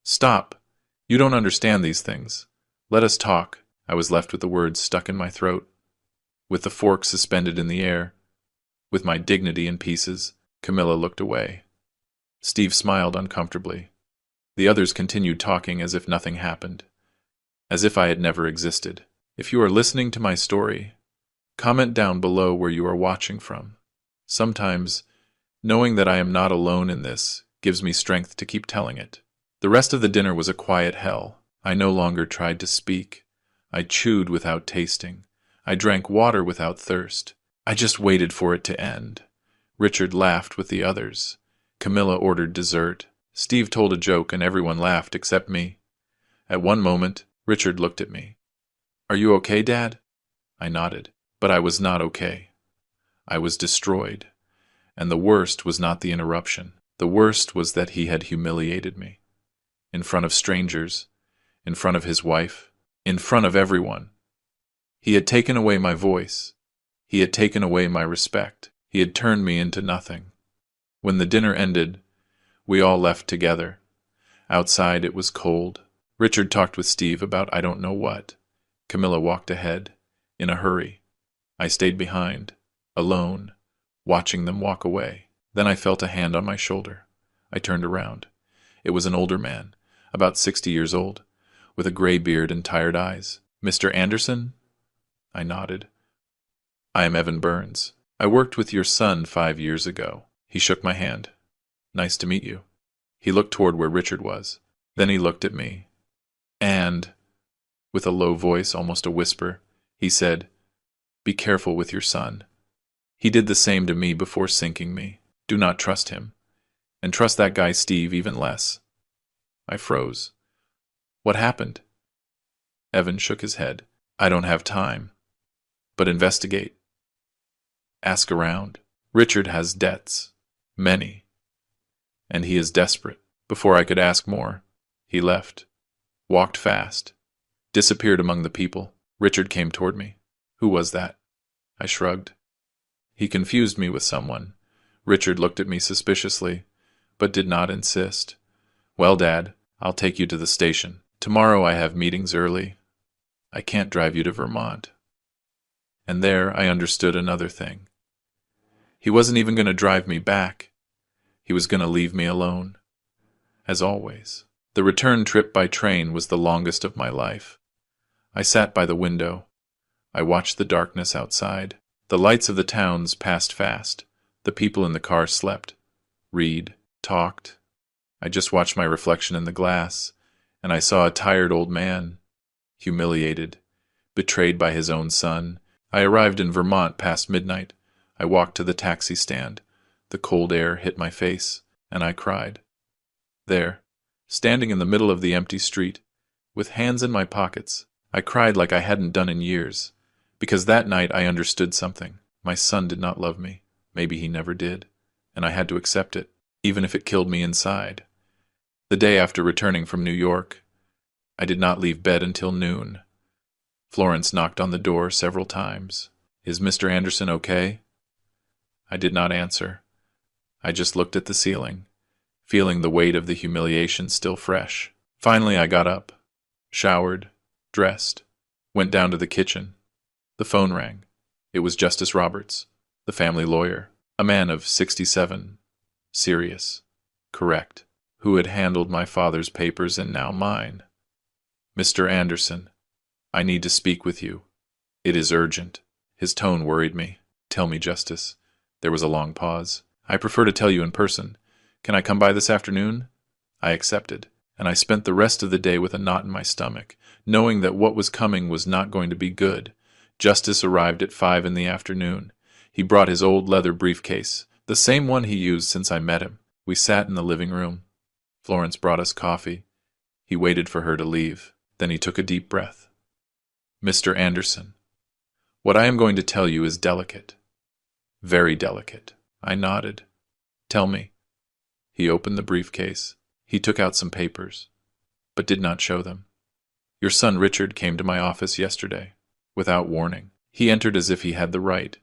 stop. You don't understand these things. Let us talk. I was left with the words stuck in my throat, with the fork suspended in the air, with my dignity in pieces. Camilla looked away. Steve smiled uncomfortably. The others continued talking as if nothing happened, as if I had never existed. If you are listening to my story, comment down below where you are watching from. Sometimes, knowing that I am not alone in this gives me strength to keep telling it. The rest of the dinner was a quiet hell. I no longer tried to speak. I chewed without tasting. I drank water without thirst. I just waited for it to end. Richard laughed with the others. Camilla ordered dessert. Steve told a joke and everyone laughed except me. At one moment, Richard looked at me. Are you okay, Dad? I nodded. But I was not okay. I was destroyed. And the worst was not the interruption. The worst was that he had humiliated me. In front of strangers, in front of his wife, in front of everyone. He had taken away my voice. He had taken away my respect. He had turned me into nothing. When the dinner ended, we all left together. Outside it was cold. Richard talked with Steve about I don't know what. Camilla walked ahead, in a hurry. I stayed behind, alone, watching them walk away. Then I felt a hand on my shoulder. I turned around. It was an older man, about 60 years old, with a gray beard and tired eyes. Mr. Anderson? I nodded. I am Evan Burns. I worked with your son 5 years ago. He shook my hand. Nice to meet you. He looked toward where Richard was. Then he looked at me. And, with a low voice, almost a whisper, he said, "Be careful with your son. He did the same to me before sinking me. Do not trust him. And trust that guy Steve even less." I froze. What happened? Evan shook his head. I don't have time. But investigate. Ask around. Richard has debts. Many. And he is desperate. Before I could ask more, he left. Walked fast. Disappeared among the people. Richard came toward me. Who was that? I shrugged. He confused me with someone. Richard looked at me suspiciously, but did not insist. Well, Dad, I'll take you to the station. Tomorrow I have meetings early. I can't drive you to Vermont. And there I understood another thing. He wasn't even going to drive me back. He was going to leave me alone. As always. The return trip by train was the longest of my life. I sat by the window. I watched the darkness outside. The lights of the towns passed fast. The people in the car slept, read, talked. I just watched my reflection in the glass, and I saw a tired old man, humiliated, betrayed by his own son. I arrived in Vermont past midnight. I walked to the taxi stand. The cold air hit my face, and I cried. There, standing in the middle of the empty street, with hands in my pockets, I cried like I hadn't done in years, because that night I understood something. My son did not love me. Maybe he never did, and I had to accept it, even if it killed me inside. The day after returning from New York, I did not leave bed until noon. Florence knocked on the door several times. Is Mr. Anderson okay? I did not answer. I just looked at the ceiling, feeling the weight of the humiliation still fresh. Finally I got up, showered, dressed, went down to the kitchen. The phone rang. It was Justice Roberts, the family lawyer, a man of 67, serious, correct, who had handled my father's papers and now mine. "Mr. Anderson, I need to speak with you. It is urgent." His tone worried me. "Tell me, Justice." There was a long pause. "I prefer to tell you in person. Can I come by this afternoon?" I accepted, and I spent the rest of the day with a knot in my stomach, knowing that what was coming was not going to be good. Justice arrived at 5 in the afternoon. He brought his old leather briefcase, the same one he used since I met him. We sat in the living room. Florence brought us coffee. He waited for her to leave. Then he took a deep breath. "Mr. Anderson, what I am going to tell you is delicate. Very delicate." I nodded. "Tell me." He opened the briefcase. He took out some papers, but did not show them. "Your son Richard came to my office yesterday, without warning. He entered as if he had the right,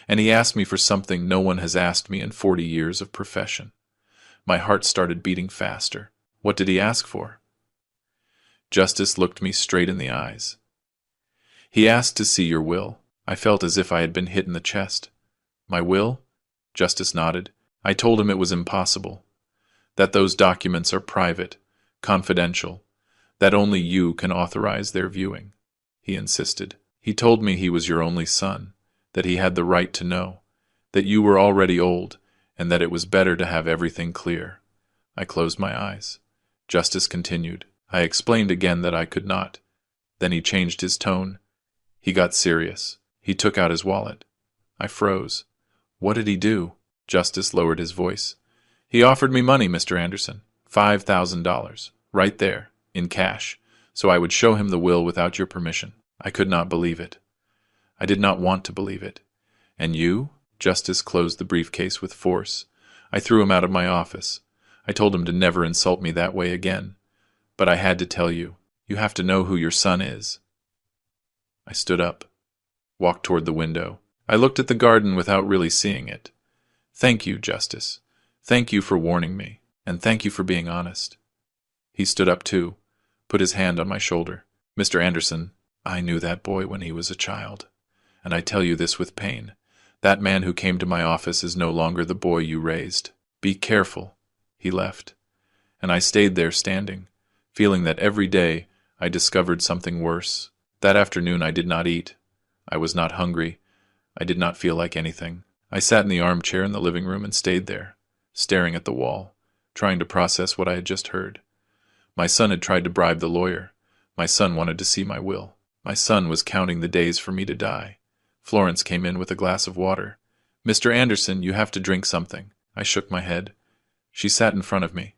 and he asked me for something no one has asked me in 40 years of profession." My heart started beating faster. What did he ask for? Justice looked me straight in the eyes. "He asked to see your will." I felt as if I had been hit in the chest. "My will?" Justice nodded. I told him it was impossible, that those documents are private, confidential, that only you can authorize their viewing. He insisted. "He told me he was your only son, that he had the right to know, that you were already old, and that it was better to have everything clear." I closed my eyes. Justice continued. I explained again that I could not. Then he changed his tone. He got serious. He took out his wallet. I froze. "What did he do?" Justice lowered his voice. "He offered me money, Mr. Anderson. $5,000. Right there, in cash, so I would show him the will without your permission." I could not believe it. I did not want to believe it. "And you?" Justice closed the briefcase with force. I threw him out of my office. I told him to never insult me that way again. But I had to tell you. You have to know who your son is. I stood up, walked toward the window. I looked at the garden without really seeing it. "Thank you, Justice. Thank you for warning me, and thank you for being honest." He stood up too, put his hand on my shoulder. "Mr. Anderson, I knew that boy when he was a child, and I tell you this with pain. That man who came to my office is no longer the boy you raised. Be careful." He left, and I stayed there standing, feeling that every day I discovered something worse. That afternoon I did not eat. I was not hungry. I did not feel like anything. I sat in the armchair in the living room and stayed there, staring at the wall, trying to process what I had just heard. My son had tried to bribe the lawyer. My son wanted to see my will. My son was counting the days for me to die. Florence came in with a glass of water. "Mr. Anderson, you have to drink something." I shook my head. She sat in front of me.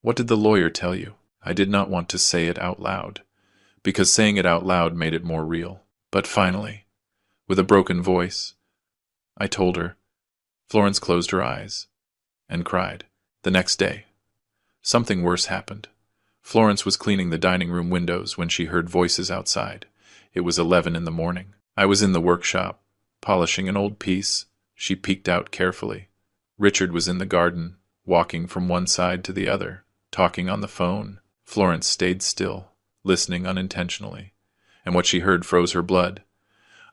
"What did the lawyer tell you?" I did not want to say it out loud, because saying it out loud made it more real. But finally, with a broken voice, I told her. Florence closed her eyes and cried. The next day, something worse happened. Florence was cleaning the dining room windows when she heard voices outside. It was 11 in the morning. I was in the workshop, polishing an old piece. She peeked out carefully. Richard was in the garden, walking from one side to the other, talking on the phone. Florence stayed still, listening unintentionally, and what she heard froze her blood.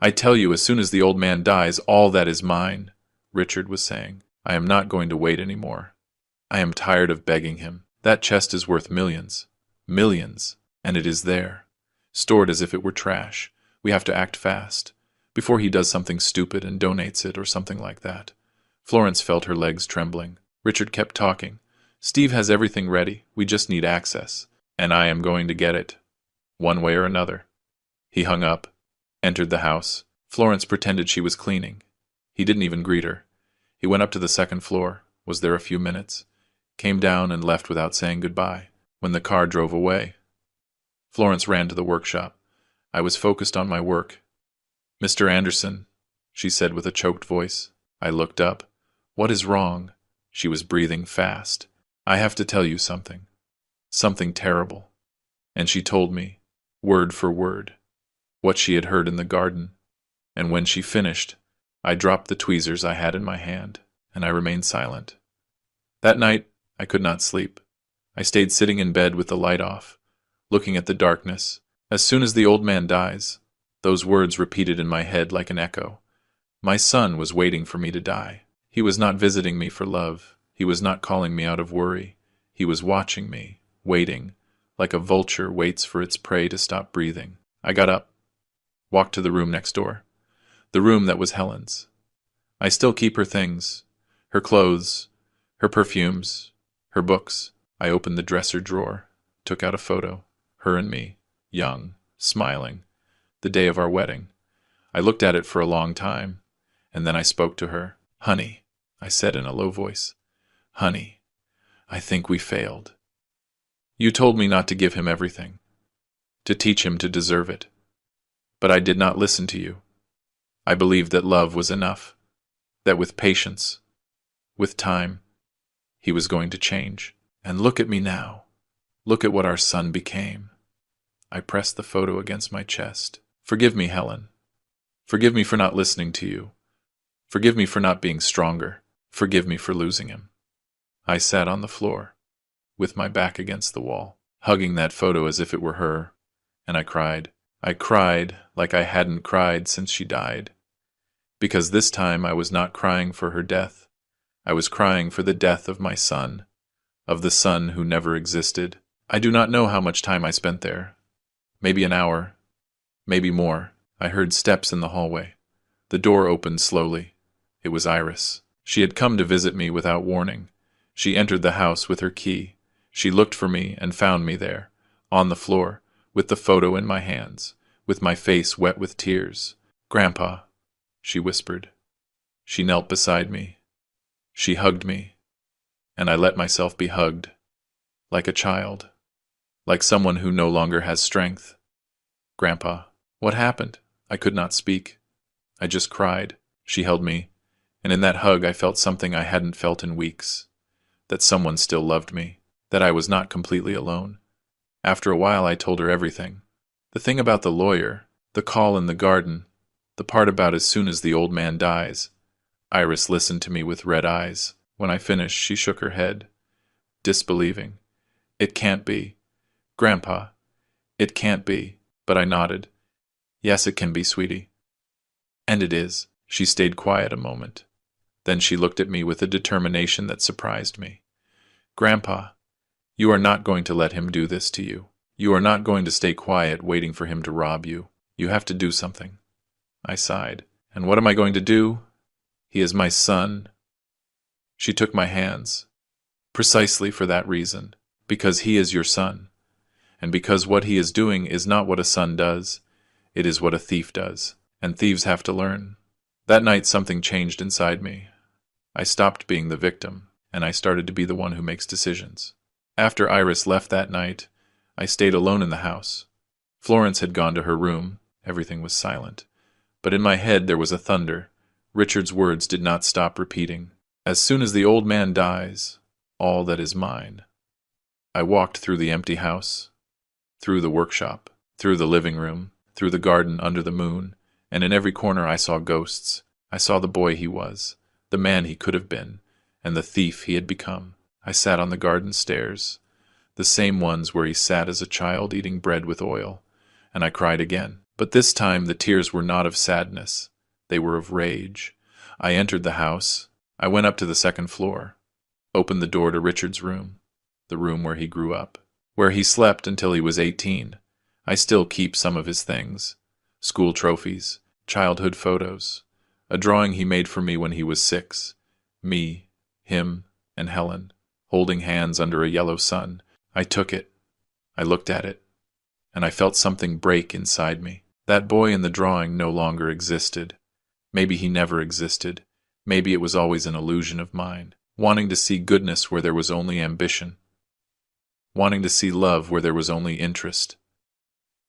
"I tell you, as soon as the old man dies, all that is mine," Richard was saying. "I am not going to wait any more. I am tired of begging him. That chest is worth millions. Millions. And it is there, stored as if it were trash. We have to act fast, before he does something stupid and donates it or something like that." Florence felt her legs trembling. Richard kept talking. "Steve has everything ready. We just need access. And I am going to get it, one way or another." He hung up, entered the house. Florence pretended she was cleaning. He didn't even greet her. He went up to the second floor, was there a few minutes, came down and left without saying goodbye. When the car drove away, Florence ran to the workshop. I was focused on my work. "Mr. Anderson," she said with a choked voice. I looked up. "What is wrong?" She was breathing fast. "I have to tell you something. Something terrible." And she told me, word for word, what she had heard in the garden. And when she finished, I dropped the tweezers I had in my hand, and I remained silent. That night, I could not sleep. I stayed sitting in bed with the light off, looking at the darkness. As soon as the old man dies, those words repeated in my head like an echo. My son was waiting for me to die. He was not visiting me for love. He was not calling me out of worry. He was watching me, waiting, like a vulture waits for its prey to stop breathing. I got up, walked to the room next door, the room that was Helen's. I still keep her things, her clothes, her perfumes, her books. I opened the dresser drawer, took out a photo, her and me, young, smiling, the day of our wedding. I looked at it for a long time, and then I spoke to her. "Honey," I said in a low voice, "honey, I think we failed. You told me not to give him everything, to teach him to deserve it. But I did not listen to you. I believed that love was enough, that with patience, with time, he was going to change. And look at me now. Look at what our son became." I pressed the photo against my chest. "Forgive me, Helen. Forgive me for not listening to you. Forgive me for not being stronger. Forgive me for losing him." I sat on the floor, with my back against the wall, hugging that photo as if it were her, and I cried. I cried like I hadn't cried since she died. Because this time I was not crying for her death. I was crying for the death of my son, of the son who never existed. I do not know how much time I spent there. Maybe an hour, maybe more. I heard steps in the hallway. The door opened slowly. It was Iris. She had come to visit me without warning. She entered the house with her key. She looked for me and found me there, on the floor, with the photo in my hands, with my face wet with tears. "Grandpa," she whispered. She knelt beside me. She hugged me, and I let myself be hugged, like a child, like someone who no longer has strength. "Grandpa." What happened? I could not speak. I just cried. She held me, and in that hug I felt something I hadn't felt in weeks, that someone still loved me, that I was not completely alone. After a while I told her everything. The thing about the lawyer, the call in the garden, the part about as soon as the old man dies. Iris listened to me with red eyes. When I finished, she shook her head, disbelieving. "It can't be. Grandpa, it can't be." But I nodded. "Yes, it can be, sweetie." "And it is." She stayed quiet a moment. Then she looked at me with a determination that surprised me. "Grandpa, you are not going to let him do this to you. You are not going to stay quiet waiting for him to rob you. You have to do something." I sighed. "And what am I going to do?" He is my son. She took my hands. Precisely for that reason. Because he is your son. And because what he is doing is not what a son does, it is what a thief does. And thieves have to learn. That night something changed inside me. I stopped being the victim, and I started to be the one who makes decisions. After Iris left that night, I stayed alone in the house. Florence had gone to her room. Everything was silent. But in my head there was a thunder. Richard's words did not stop repeating. As soon as the old man dies, all that is mine. I walked through the empty house, through the workshop, through the living room, through the garden under the moon, and in every corner I saw ghosts. I saw the boy he was, the man he could have been, and the thief he had become. I sat on the garden stairs, the same ones where he sat as a child eating bread with oil, and I cried again. But this time the tears were not of sadness. They were of rage. I entered the house. I went up to the second floor, opened the door to Richard's room, the room where he grew up, where he slept until he was 18. I still keep some of his things, school trophies, childhood photos, a drawing he made for me when he was 6, me, him, and Helen, holding hands under a yellow sun. I took it. I looked at it, and I felt something break inside me. That boy in the drawing no longer existed. Maybe he never existed. Maybe it was always an illusion of mine, wanting to see goodness where there was only ambition, wanting to see love where there was only interest.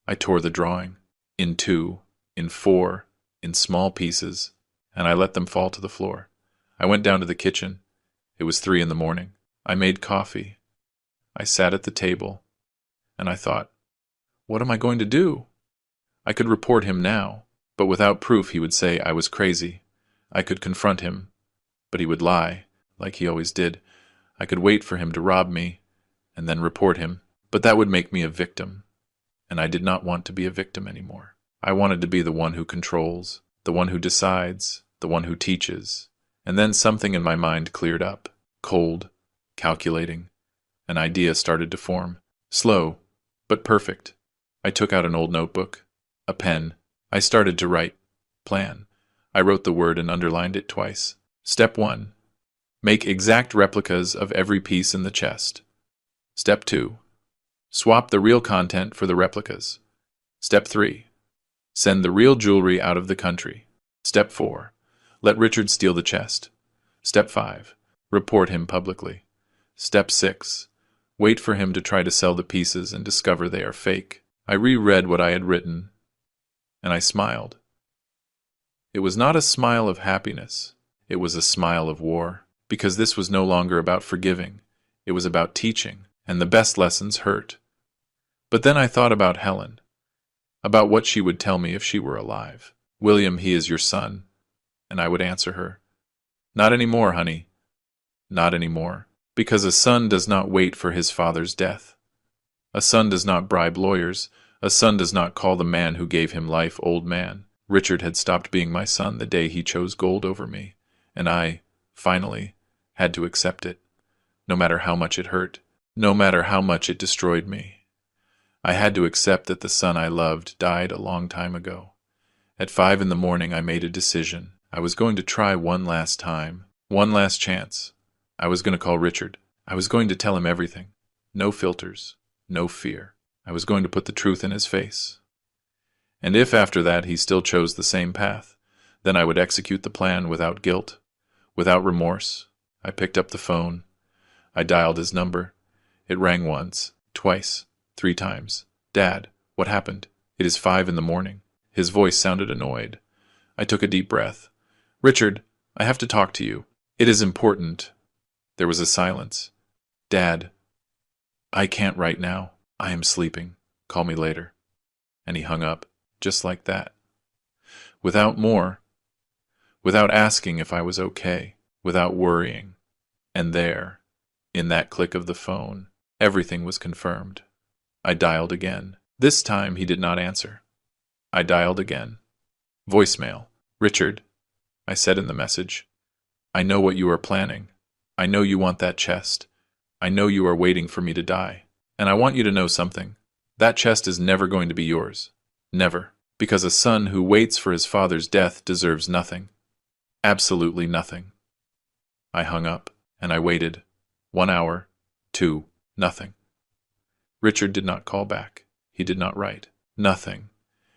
I tore the drawing, in 2, in 4, in small pieces, and I let them fall to the floor. I went down to the kitchen. It was 3 a.m. I made coffee. I sat at the table, and I thought, what am I going to do? I could report him now, but without proof he would say I was crazy. I could confront him, but he would lie, like he always did. I could wait for him to rob me, and then report him, but that would make me a victim, and I did not want to be a victim anymore. I wanted to be the one who controls, the one who decides, the one who teaches. And then something in my mind cleared up, cold, calculating. An idea started to form, slow, but perfect. I took out an old notebook, a pen. I started to write. Plan. I wrote the word and underlined it twice. Step 1. Make exact replicas of every piece in the chest. Step 2. Swap the real content for the replicas. Step 3. Send the real jewelry out of the country. Step 4. Let Richard steal the chest. Step 5. Report him publicly. Step 6. Wait for him to try to sell the pieces and discover they are fake. I reread what I had written, and I smiled. It was not a smile of happiness. It was a smile of war, because this was no longer about forgiving. It was about teaching, and the best lessons hurt. But then I thought about Helen, about what she would tell me if she were alive. William, he is your son. And I would answer her, not anymore, honey. Not anymore. Because a son does not wait for his father's death. A son does not bribe lawyers. A son does not call the man who gave him life old man. Richard had stopped being my son the day he chose gold over me, and I, finally, had to accept it, no matter how much it hurt, no matter how much it destroyed me. I had to accept that the son I loved died a long time ago. At 5 a.m, I made a decision. I was going to try one last time, one last chance. I was going to call Richard. I was going to tell him everything. No filters, no fear. I was going to put the truth in his face. And if after that he still chose the same path, then I would execute the plan without guilt, without remorse. I picked up the phone. I dialed his number. It rang once, twice, 3 times. Dad, what happened? It is 5 a.m. His voice sounded annoyed. I took a deep breath. Richard, I have to talk to you. It is important. There was a silence. Dad, I can't right now. I am sleeping. Call me later. And he hung up, just like that. Without more. Without asking if I was okay. Without worrying. And there, in that click of the phone, everything was confirmed. I dialed again. This time he did not answer. I dialed again. Voicemail. Richard, I said in the message, I know what you are planning. I know you want that chest. I know you are waiting for me to die. And I want you to know something. That chest is never going to be yours. Never. Because a son who waits for his father's death deserves nothing. Absolutely nothing. I hung up, and I waited. 1 hour, 2, nothing. Richard did not call back. He did not write. Nothing.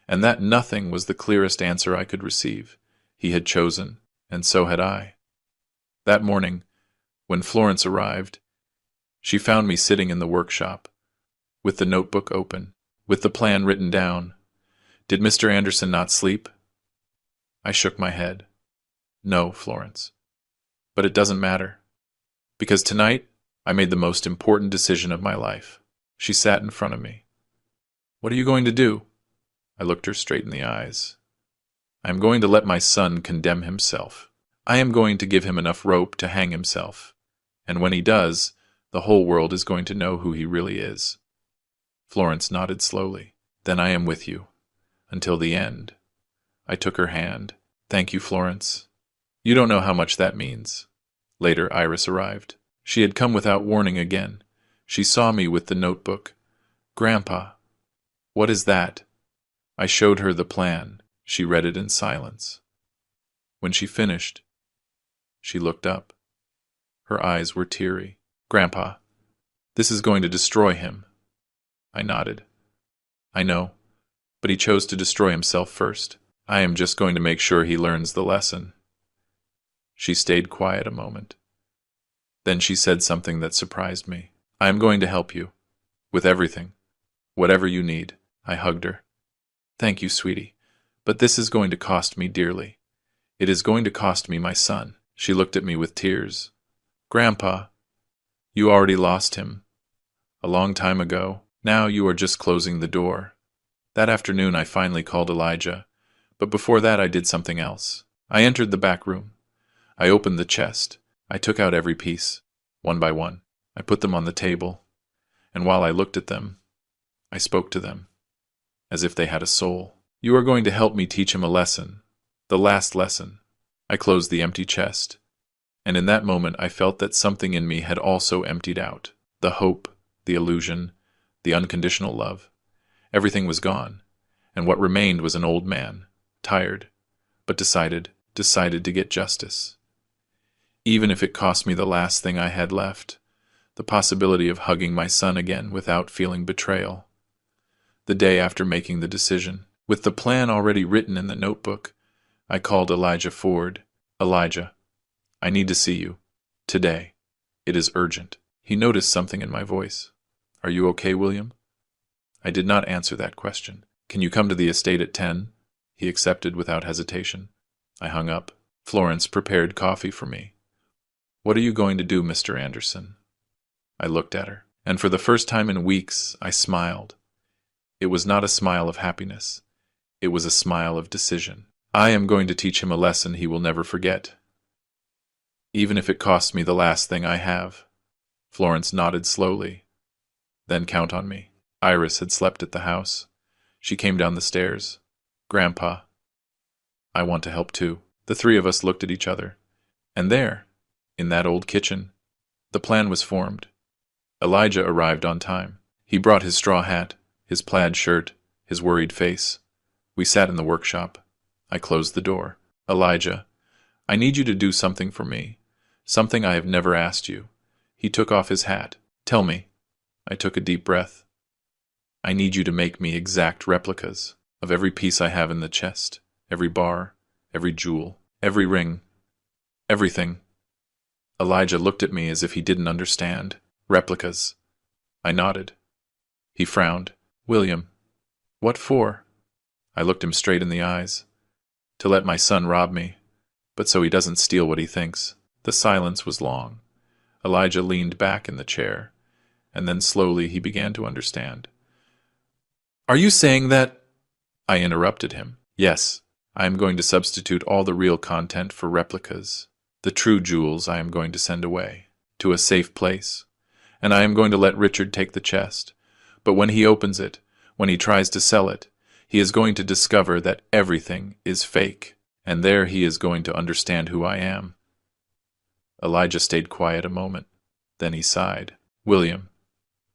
And that nothing was the clearest answer I could receive. He had chosen, and so had I. That morning, when Florence arrived, she found me sitting in the workshop, with the notebook open, with the plan written down. Did Mr. Anderson not sleep? I shook my head. No, Florence. But it doesn't matter. Because tonight, I made the most important decision of my life. She sat in front of me. What are you going to do? I looked her straight in the eyes. I am going to let my son condemn himself. I am going to give him enough rope to hang himself. And when he does, the whole world is going to know who he really is. Florence nodded slowly. Then I am with you. Until the end. I took her hand. Thank you, Florence. You don't know how much that means. Later, Iris arrived. She had come without warning again. She saw me with the notebook. Grandpa, what is that? I showed her the plan. She read it in silence. When she finished, she looked up. Her eyes were teary. Grandpa, this is going to destroy him. I nodded. I know, but he chose to destroy himself first. I am just going to make sure he learns the lesson. She stayed quiet a moment. Then she said something that surprised me. I am going to help you. With everything. Whatever you need. I hugged her. Thank you, sweetie. But this is going to cost me dearly. It is going to cost me my son. She looked at me with tears. Grandpa, you already lost him. A long time ago. Now you are just closing the door. That afternoon I finally called Elijah. But before that I did something else. I entered the back room. I opened the chest. I took out every piece, one by one. I put them on the table. And while I looked at them, I spoke to them, as if they had a soul. You are going to help me teach him a lesson. The last lesson. I closed the empty chest. And in that moment I felt that something in me had also emptied out. The hope, the illusion, the unconditional love. Everything was gone. And what remained was an old man, tired, but decided to get justice. Even if it cost me the last thing I had left, the possibility of hugging my son again without feeling betrayal. The day after making the decision, with the plan already written in the notebook, I called Elijah Ford. Elijah, I need to see you. Today. It is urgent. He noticed something in my voice. Are you okay, William? I did not answer that question. Can you come to the estate at 10? He accepted without hesitation. I hung up. Florence prepared coffee for me. What are you going to do, Mr. Anderson? I looked at her, and for the first time in weeks, I smiled. It was not a smile of happiness. It was a smile of decision. I am going to teach him a lesson he will never forget. Even if it costs me the last thing I have. Florence nodded slowly. Then count on me. Iris had slept at the house. She came down the stairs. Grandpa, I want to help too. The three of us looked at each other. And there, in that old kitchen, the plan was formed. Elijah arrived on time. He brought his straw hat, his plaid shirt, his worried face. We sat in the workshop. I closed the door. Elijah, I need you to do something for me. Something I have never asked you. He took off his hat. Tell me. I took a deep breath. I need you to make me exact replicas of every piece I have in the chest, every bar, every jewel, every ring, everything. Elijah looked at me as if he didn't understand. Replicas. I nodded. He frowned. William, what for? I looked him straight in the eyes. To let my son rob me, but so he doesn't steal what he thinks. The silence was long. Elijah leaned back in the chair, and then slowly he began to understand. Are you saying that? I interrupted him. Yes, I am going to substitute all the real content for replicas. The true jewels I am going to send away, to a safe place, and I am going to let Richard take the chest. But when he opens it, when he tries to sell it, he is going to discover that everything is fake, and there he is going to understand who I am. Elijah stayed quiet a moment. Then he sighed. William,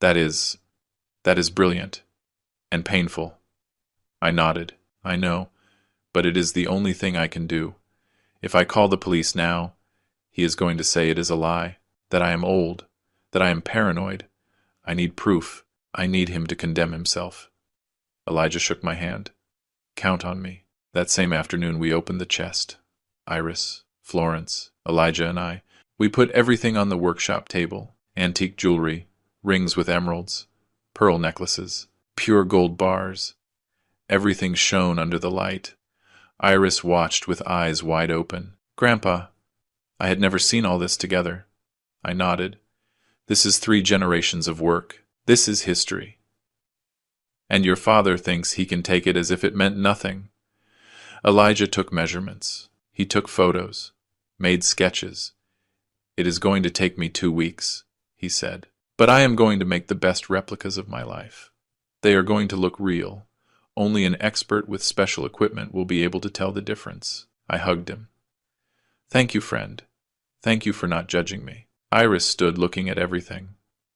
that is brilliant. And painful. I nodded. I know, but it is the only thing I can do. If I call the police now, he is going to say it is a lie, that I am old, that I am paranoid. I need proof. I need him to condemn himself. Elijah shook my hand. Count on me. That same afternoon we opened the chest. Iris, Florence, Elijah and I. We put everything on the workshop table. Antique jewelry, rings with emeralds, pearl necklaces, pure gold bars. Everything shone under the light. Iris watched with eyes wide open. Grandpa, I had never seen all this together. I nodded. This is 3 generations of work. This is history. And your father thinks he can take it as if it meant nothing. Elijah took measurements. He took photos, made sketches. It is going to take me 2 weeks, he said. But I am going to make the best replicas of my life. They are going to look real. Only an expert with special equipment will be able to tell the difference. I hugged him. Thank you, friend. Thank you for not judging me. Iris stood looking at everything.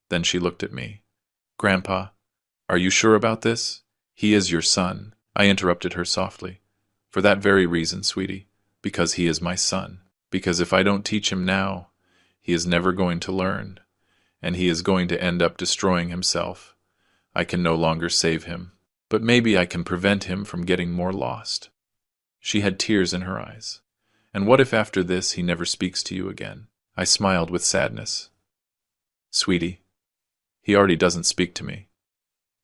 Then she looked at me. Grandpa, are you sure about this? He is your son. I interrupted her softly. For that very reason, sweetie. Because he is my son. Because if I don't teach him now, he is never going to learn. And he is going to end up destroying himself. I can no longer save him. But maybe I can prevent him from getting more lost. She had tears in her eyes. And what if after this he never speaks to you again? I smiled with sadness. Sweetie, he already doesn't speak to me.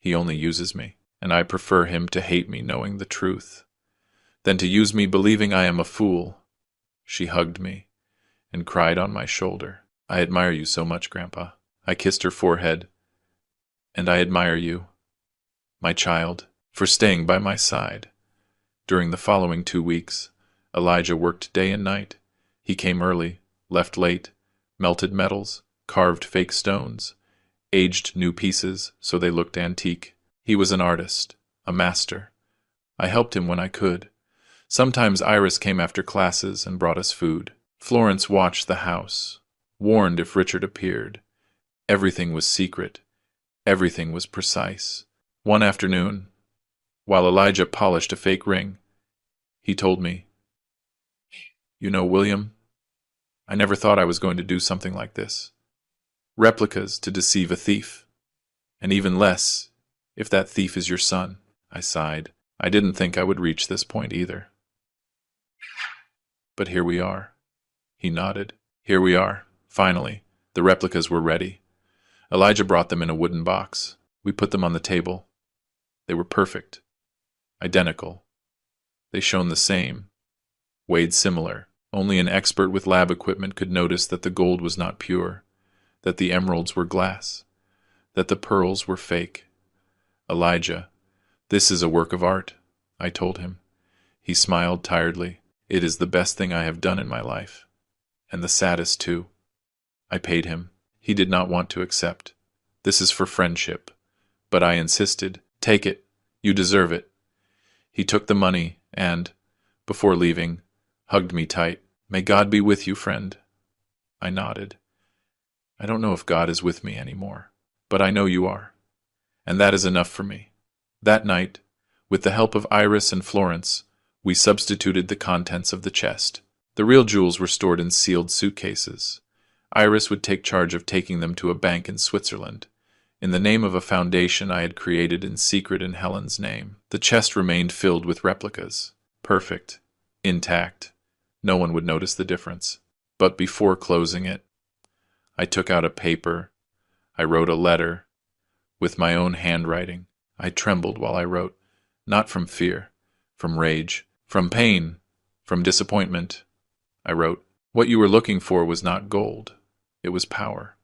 He only uses me, and I prefer him to hate me knowing the truth, than to use me believing I am a fool. She hugged me and cried on my shoulder. I admire you so much, Grandpa. I kissed her forehead. And I admire you, my child, for staying by my side. During the following 2 weeks, Elijah worked day and night. He came early, left late, melted metals, carved fake stones, aged new pieces so they looked antique. He was an artist, a master. I helped him when I could. Sometimes Iris came after classes and brought us food. Florence watched the house, warned if Richard appeared. Everything was secret. Everything was precise. One afternoon, while Elijah polished a fake ring, he told me, You know, William, I never thought I was going to do something like this. Replicas to deceive a thief. And even less if that thief is your son. I sighed. I didn't think I would reach this point either. But here we are. He nodded. Here we are. Finally, the replicas were ready. Elijah brought them in a wooden box. We put them on the table. They were perfect. Identical. They shone the same. Weighed similar. Only an expert with lab equipment could notice that the gold was not pure, that the emeralds were glass, that the pearls were fake. Elijah, this is a work of art, I told him. He smiled tiredly. It is the best thing I have done in my life. And the saddest, too. I paid him. He did not want to accept. This is for friendship. But I insisted. Take it. You deserve it. He took the money and, before leaving, hugged me tight. May God be with you, friend. I nodded. I don't know if God is with me anymore, but I know you are. And that is enough for me. That night, with the help of Iris and Florence, we substituted the contents of the chest. The real jewels were stored in sealed suitcases. Iris would take charge of taking them to a bank in Switzerland, in the name of a foundation I had created in secret in Helen's name. The chest remained filled with replicas. Perfect. Intact. No one would notice the difference. But before closing it, I took out a paper. I wrote a letter. With my own handwriting. I trembled while I wrote, not from fear, from rage, from pain, from disappointment. I wrote, What you were looking for was not gold. It was power.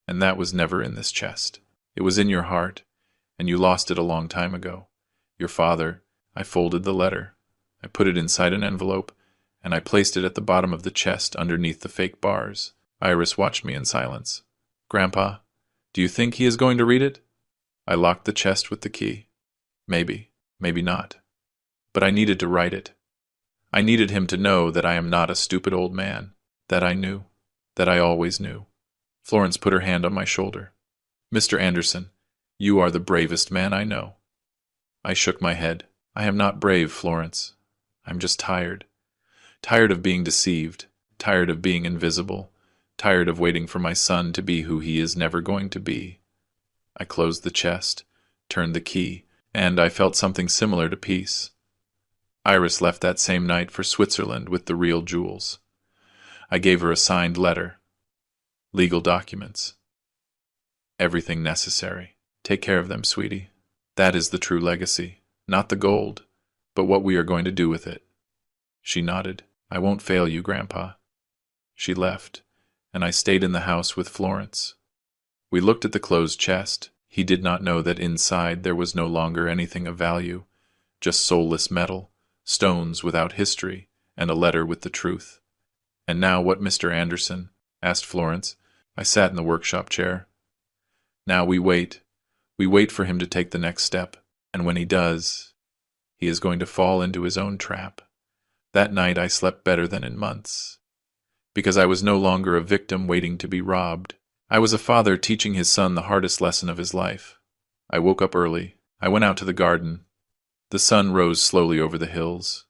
And that was never in this chest. It was in your heart, and you lost it a long time ago. Your father. I folded the letter. I put it inside an envelope, and I placed it at the bottom of the chest underneath the fake bars. Iris watched me in silence. Grandpa, do you think he is going to read it? I locked the chest with the key. Maybe, maybe not. But I needed to write it. I needed him to know that I am not a stupid old man, that I knew, that I always knew. Florence put her hand on my shoulder. Mr. Anderson, you are the bravest man I know. I shook my head. I am not brave, Florence. I'm just tired. Tired of being deceived, tired of being invisible, tired of waiting for my son to be who he is never going to be. I closed the chest, turned the key, and I felt something similar to peace. Iris left that same night for Switzerland with the real jewels. I gave her a signed letter, legal documents, everything necessary. Take care of them, sweetie. That is the true legacy, not the gold, but what we are going to do with it. She nodded. I won't fail you, Grandpa. She left, and I stayed in the house with Florence. We looked at the closed chest. He did not know that inside there was no longer anything of value, just soulless metal, stones without history, and a letter with the truth. And now what, Mr. Anderson? Asked Florence. I sat in the workshop chair. Now we wait. We wait for him to take the next step, and when he does, he is going to fall into his own trap. That night I slept better than in months, because I was no longer a victim waiting to be robbed. I was a father teaching his son the hardest lesson of his life. I woke up early. I went out to the garden. The sun rose slowly over the hills.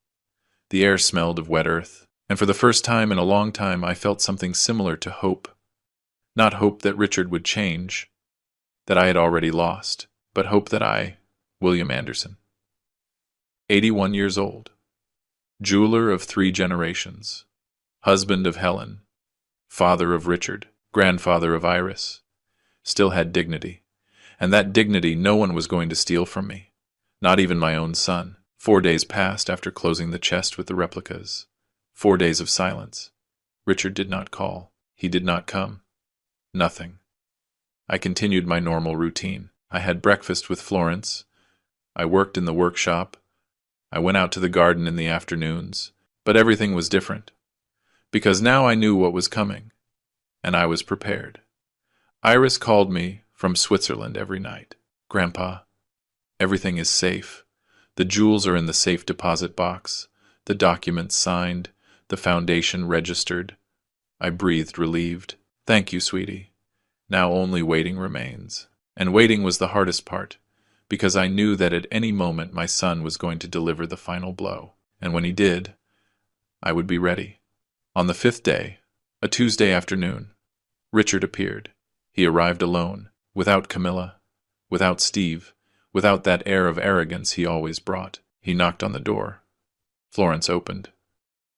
The air smelled of wet earth, and for the first time in a long time I felt something similar to hope. Not hope that Richard would change, that I had already lost, but hope that I, William Anderson, 81 years old, jeweler of 3 generations, husband of Helen, father of Richard, grandfather of Iris, still had dignity, and that dignity no one was going to steal from me, not even my own son. 4 days passed after closing the chest with the replicas. 4 days of silence. Richard did not call. He did not come. Nothing. I continued my normal routine. I had breakfast with Florence. I worked in the workshop. I went out to the garden in the afternoons. But everything was different, because now I knew what was coming, and I was prepared. Iris called me from Switzerland every night. Grandpa, everything is safe. The jewels are in the safe deposit box, the documents signed, the foundation registered. I breathed relieved. Thank you, sweetie. Now only waiting remains. And waiting was the hardest part, because I knew that at any moment my son was going to deliver the final blow. And when he did, I would be ready. On the 5th day, a Tuesday afternoon, Richard appeared. He arrived alone, without Camilla, without Steve, without that air of arrogance he always brought. He knocked on the door. Florence opened.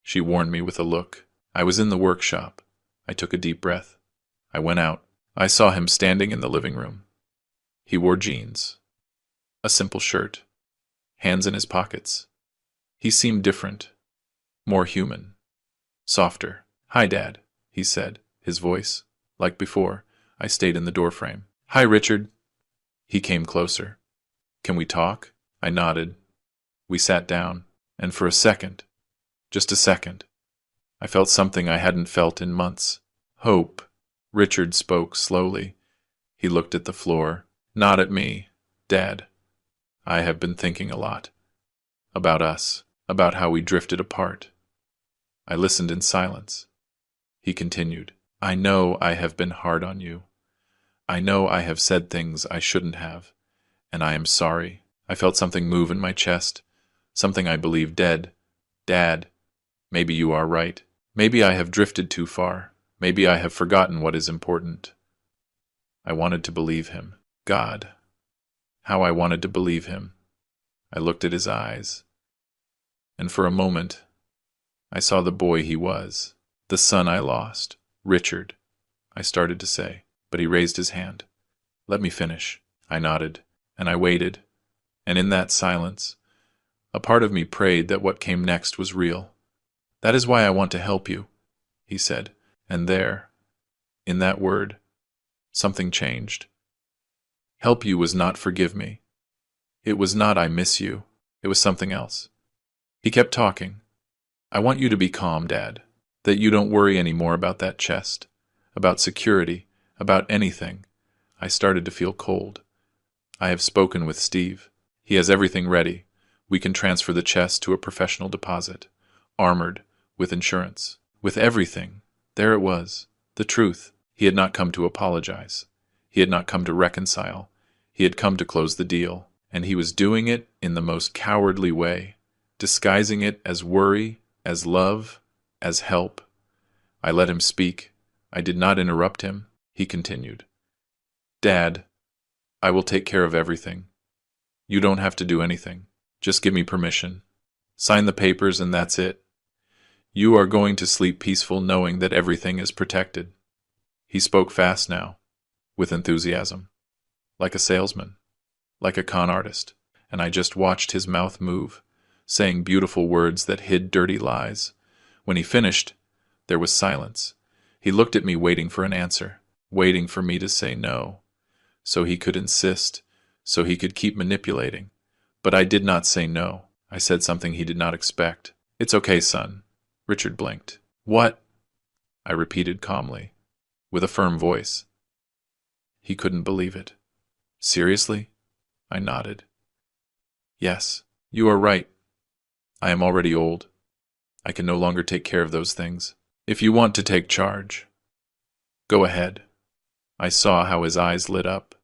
She warned me with a look. I was in the workshop. I took a deep breath. I went out. I saw him standing in the living room. He wore jeans, a simple shirt, hands in his pockets. He seemed different, more human, softer. Hi, Dad, he said, his voice, like before. I stayed in the doorframe. Hi, Richard. He came closer. Can we talk? I nodded. We sat down, and for a second, just a second, I felt something I hadn't felt in months. Hope. Richard spoke slowly. He looked at the floor, not at me. Dad, I have been thinking a lot. About us, about how we drifted apart. I listened in silence. He continued, I know I have been hard on you. I know I have said things I shouldn't have, and I am sorry. I felt something move in my chest, something I believed dead. Dad, maybe you are right. Maybe I have drifted too far. Maybe I have forgotten what is important. I wanted to believe him. God, how I wanted to believe him. I looked at his eyes, and for a moment, I saw the boy he was, the son I lost, Richard, I started to say, but he raised his hand. Let me finish. I nodded, and I waited, and in that silence, a part of me prayed that what came next was real. That is why I want to help you, he said, and there, in that word, something changed. Help you was not forgive me. It was not I miss you. It was something else. He kept talking. I want you to be calm, Dad, that you don't worry any more about that chest, about security, about anything. I started to feel cold. I have spoken with Steve. He has everything ready. We can transfer the chest to a professional deposit, armored, with insurance, with everything. There it was, the truth. He had not come to apologize. He had not come to reconcile. He had come to close the deal, and he was doing it in the most cowardly way, disguising it as worry, as love, As help. I let him speak. I did not interrupt him. He continued. Dad, I will take care of everything. You don't have to do anything. Just give me permission. Sign the papers and that's it. You are going to sleep peaceful knowing that everything is protected. He spoke fast now, with enthusiasm, like a salesman, like a con artist, and I just watched his mouth move, saying beautiful words that hid dirty lies. When he finished, there was silence. He looked at me waiting for an answer, waiting for me to say no, so he could insist, so he could keep manipulating. But I did not say no. I said something he did not expect. It's okay, son. Richard blinked. What? I repeated calmly, with a firm voice. He couldn't believe it. Seriously? I nodded. Yes, you are right. I am already old. I can no longer take care of those things. If you want to take charge, go ahead. I saw how his eyes lit up,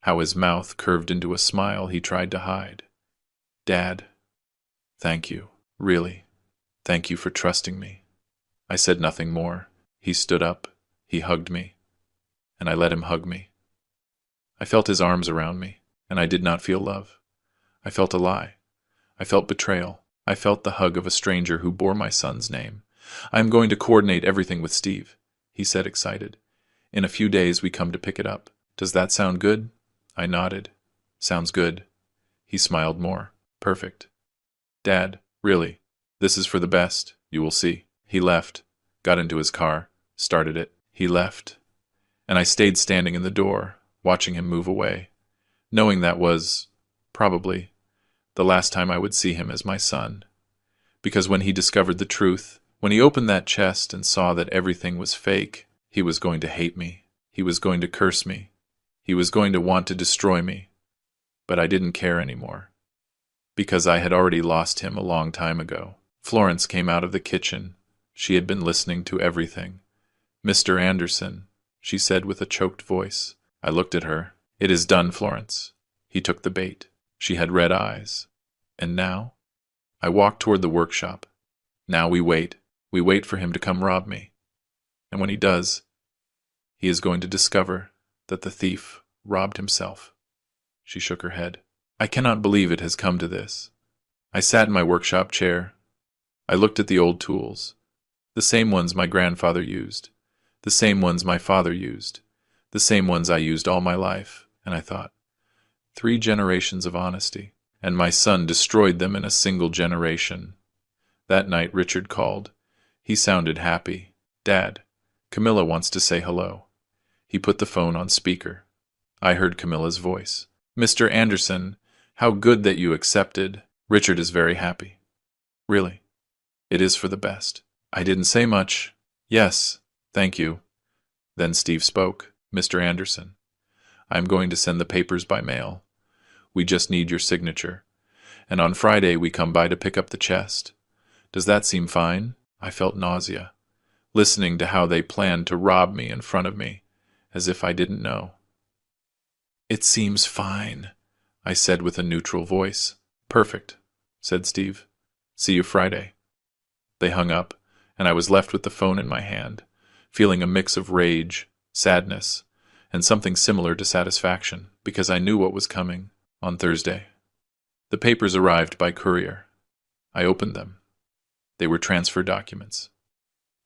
how his mouth curved into a smile he tried to hide. Dad, thank you, really. Thank you for trusting me. I said nothing more. He stood up, he hugged me, and I let him hug me. I felt his arms around me, and I did not feel love. I felt a lie. I felt betrayal. I felt the hug of a stranger who bore my son's name. I am going to coordinate everything with Steve, he said, excited. In a few days we come to pick it up. Does that sound good? I nodded. Sounds good. He smiled more. Perfect. Dad, really, this is for the best, you will see. He left, got into his car, started it. He left, and I stayed standing in the door, watching him move away, knowing that was, probably, the last time I would see him as my son. Because when he discovered the truth, when he opened that chest and saw that everything was fake, he was going to hate me. He was going to curse me. He was going to want to destroy me. But I didn't care anymore, because I had already lost him a long time ago. Florence came out of the kitchen. She had been listening to everything. Mr. Anderson, she said with a choked voice. I looked at her. It is done, Florence. He took the bait. She had red eyes. And now? I walked toward the workshop. Now we wait. We wait for him to come rob me. And when he does, he is going to discover that the thief robbed himself. She shook her head. I cannot believe it has come to this. I sat in my workshop chair. I looked at the old tools, the same ones my grandfather used, the same ones my father used, the same ones I used all my life, and I thought, 3 generations of honesty, and my son destroyed them in a single generation. That night Richard called. He sounded happy. Dad, Camilla wants to say hello. He put the phone on speaker. I heard Camilla's voice. Mr. Anderson, how good that you accepted. Richard is very happy. Really. It is for the best. I didn't say much. Yes, thank you. Then Steve spoke. Mr. Anderson, I am going to send the papers by mail. We just need your signature. And on Friday we come by to pick up the chest. Does that seem fine? I felt nausea, listening to how they planned to rob me in front of me, as if I didn't know. It seems fine, I said with a neutral voice. Perfect, said Steve. See you Friday. They hung up, and I was left with the phone in my hand, feeling a mix of rage, sadness, and something similar to satisfaction, because I knew what was coming on Thursday. The papers arrived by courier. I opened them. They were transfer documents.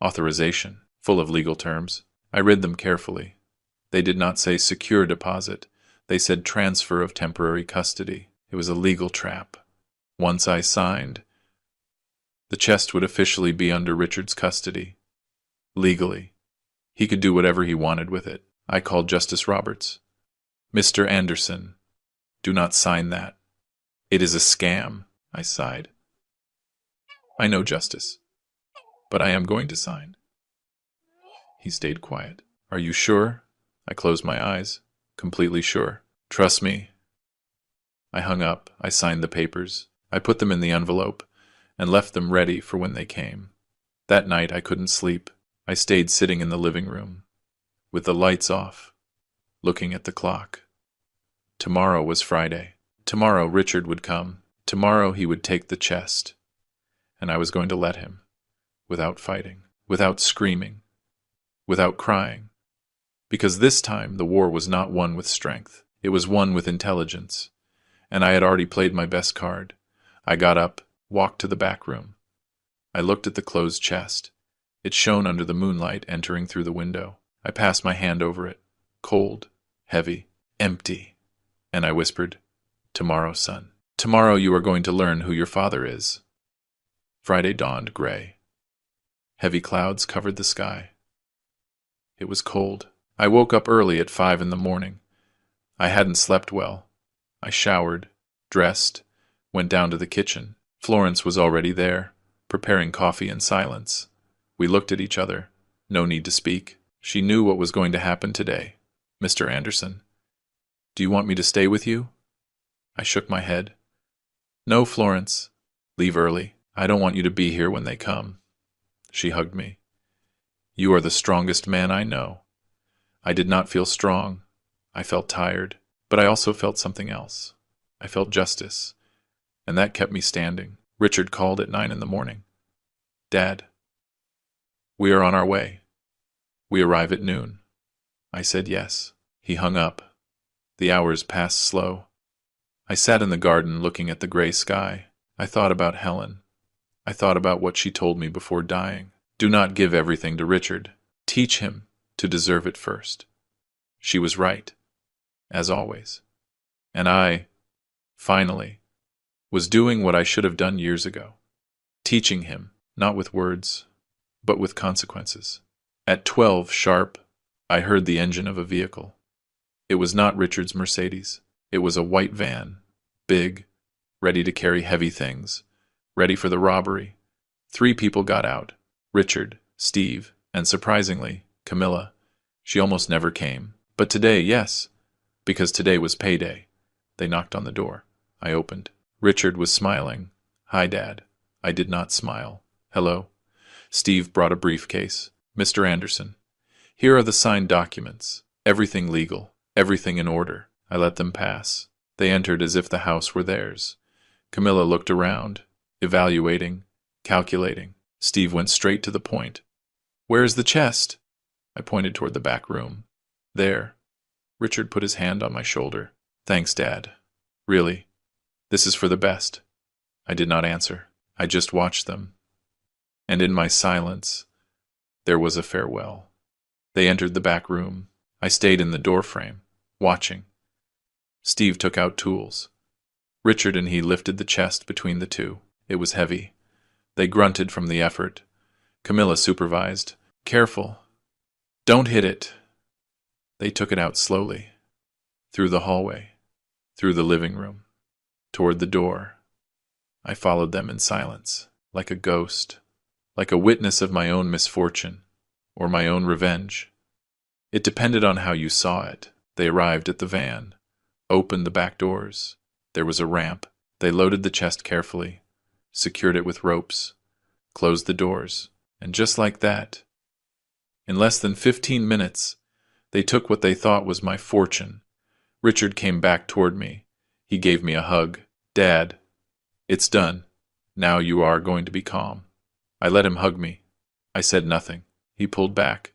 Authorization, full of legal terms. I read them carefully. They did not say secure deposit. They said transfer of temporary custody. It was a legal trap. Once I signed, the chest would officially be under Richard's custody. Legally. He could do whatever he wanted with it. I called Justice Roberts. Mr. Anderson, do not sign that. It is a scam, I sighed. I know, Justice, but I am going to sign. He stayed quiet. Are you sure? I closed my eyes. Completely sure. Trust me. I hung up. I signed the papers. I put them in the envelope and left them ready for when they came. That night I couldn't sleep. I stayed sitting in the living room, with the lights off, looking at the clock. Tomorrow was Friday. Tomorrow Richard would come. Tomorrow he would take the chest, and I was going to let him. without fighting, without screaming, without crying. Because this time the war was not won with strength. It was won with intelligence. And I had already played my best card. I got up, walked to the back room. I looked at the closed chest. It shone under the moonlight entering through the window. I passed my hand over it. Cold, heavy, empty. And I whispered, "Tomorrow, son. Tomorrow you are going to learn who your father is." Friday dawned gray. Heavy clouds covered the sky. It was cold. I woke up early at 5 in the morning. I hadn't slept well. I showered, dressed, went down to the kitchen. Florence was already there, preparing coffee in silence. We looked at each other. No need to speak. She knew what was going to happen today. "Mr. Anderson, do you want me to stay with you?" I shook my head. "No, Florence. Leave early. I don't want you to be here when they come." She hugged me. "You are the strongest man I know." I did not feel strong. I felt tired, but I also felt something else. I felt justice, and that kept me standing. Richard called at 9 in the morning. "Dad, we are on our way. We arrive at noon." I said yes. He hung up. The hours passed slow. I sat in the garden looking at the gray sky. I thought about Helen. I thought about what she told me before dying. Do not give everything to Richard. Teach him to deserve it first. She was right, as always. And I, finally, was doing what I should have done years ago. Teaching him, not with words, but with consequences. At 12 sharp, I heard the engine of a vehicle. It was not Richard's Mercedes. It was a white van, big, ready to carry heavy things, ready for the robbery. 3 people got out: Richard, Steve, and surprisingly, Camilla. She almost never came. But today, yes, because today was payday. They knocked on the door. I opened. Richard was smiling. "Hi, Dad." I did not smile. "Hello." Steve brought a briefcase. "Mr. Anderson, here are the signed documents. Everything legal, everything in order." I let them pass. They entered as if the house were theirs. Camilla looked around, evaluating, calculating. Steve went straight to the point. "Where is the chest?" I pointed toward the back room. "There." Richard put his hand on my shoulder. "Thanks, Dad. Really, this is for the best." I did not answer. I just watched them. And in my silence, there was a farewell. They entered the back room. I stayed in the doorframe, watching. Steve took out tools. Richard and he lifted the chest between the two. It was heavy. They grunted from the effort. Camilla supervised. "Careful. Don't hit it." They took it out slowly. Through the hallway. Through the living room. Toward the door. I followed them in silence, like a ghost, like a witness of my own misfortune, or my own revenge. It depended on how you saw it. They arrived at the van, opened the back doors. There was a ramp. They loaded the chest carefully, secured it with ropes, closed the doors, and just like that, in less than 15 minutes, they took what they thought was my fortune. Richard came back toward me. He gave me a hug. "Dad, it's done. Now you are going to be calm." I let him hug me. I said nothing. He pulled back.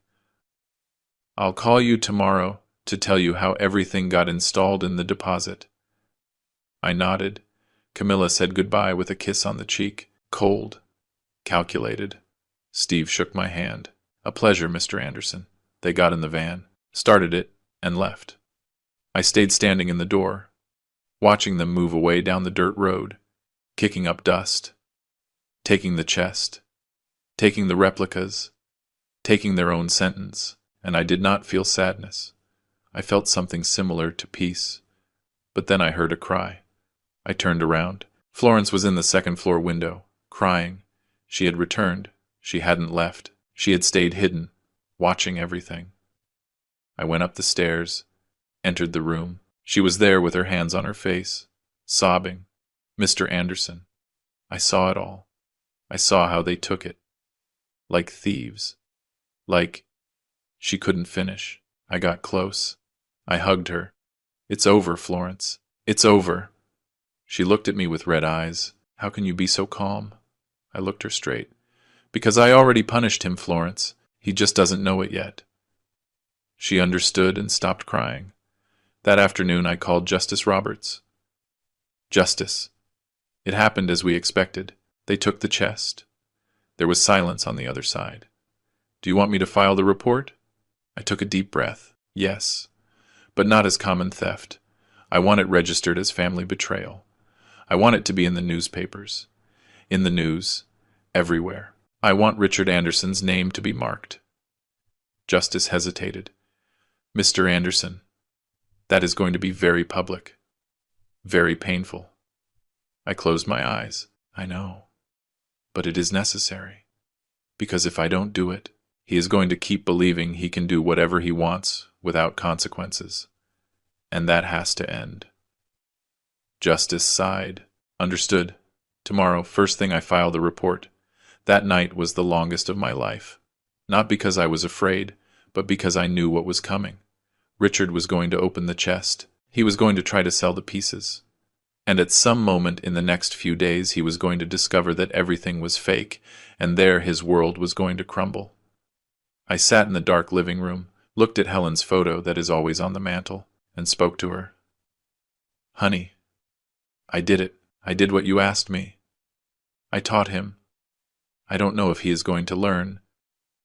"I'll call you tomorrow to tell you how everything got installed in the deposit." I nodded. Camilla said goodbye with a kiss on the cheek. Cold. Calculated. Steve shook my hand. "A pleasure, Mr. Anderson." They got in the van, started it, and left. I stayed standing in the door, watching them move away down the dirt road, kicking up dust, taking the chest, taking the replicas, taking their own sentence, and I did not feel sadness. I felt something similar to peace. But then I heard a cry. I turned around. Florence was in the second-floor window, crying. She had returned. She hadn't left. She had stayed hidden, watching everything. I went up the stairs, entered the room. She was there with her hands on her face, sobbing. "Mr. Anderson." I saw it all. I saw how they took it. Like thieves. Like... She couldn't finish. I got close. I hugged her. "It's over, Florence. It's over." She looked at me with red eyes. "How can you be so calm?" I looked her straight. Because I already punished him, Florence. He just doesn't know it yet. She understood and stopped crying. That afternoon I called Justice Roberts. Justice. It happened as we expected. They took the chest. There was silence on the other side. Do you want me to file the report? I took a deep breath. Yes. But not as common theft. I want it registered as family betrayal. I want it to be in the newspapers. In the news. Everywhere. I want Richard Anderson's name to be marked. Justice hesitated. Mr. Anderson, that is going to be very public. Very painful. I closed my eyes. I know. But it is necessary. Because if I don't do it, he is going to keep believing he can do whatever he wants without consequences. And that has to end. Justice sighed. Understood. Tomorrow, first thing I file the report. That night was the longest of my life. Not because I was afraid, but because I knew what was coming. Richard was going to open the chest. He was going to try to sell the pieces. And at some moment in the next few days he was going to discover that everything was fake, and there his world was going to crumble. I sat in the dark living room, looked at Helen's photo that is always on the mantel, and spoke to her. Honey, I did it. I did what you asked me. I taught him. I don't know if he is going to learn,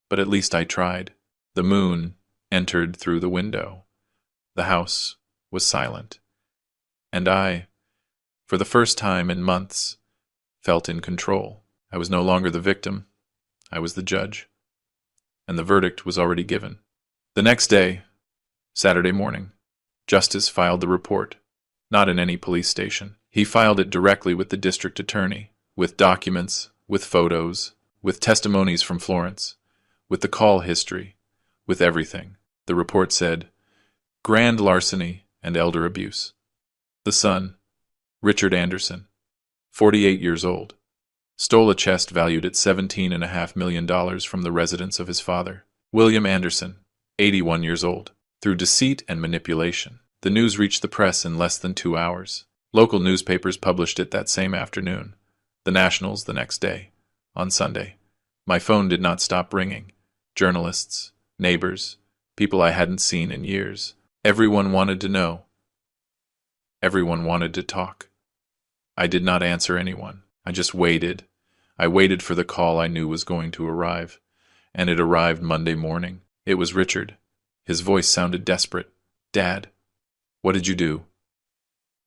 but at least I tried. The moon entered through the window. The house was silent. And I, for the first time in months, felt in control. I was no longer the victim. I was the judge. And the verdict was already given. The next day, Saturday morning, Justice filed the report. Not in any police station. He filed it directly with the district attorney, with documents, with photos, with testimonies from Florence, with the call history, with everything. The report said, grand larceny and elder abuse. The son, Richard Anderson, 48 years old, stole a chest valued at $17.5 million from the residence of his father, William Anderson, 81 years old, through deceit and manipulation. The news reached the press in less than 2 hours. Local newspapers published it that same afternoon, the Nationals the next day. On Sunday, my phone did not stop ringing. Journalists, neighbors, people I hadn't seen in years. Everyone wanted to know. Everyone wanted to talk. I did not answer anyone. I just waited. I waited for the call I knew was going to arrive. And it arrived Monday morning. It was Richard. His voice sounded desperate. Dad, what did you do?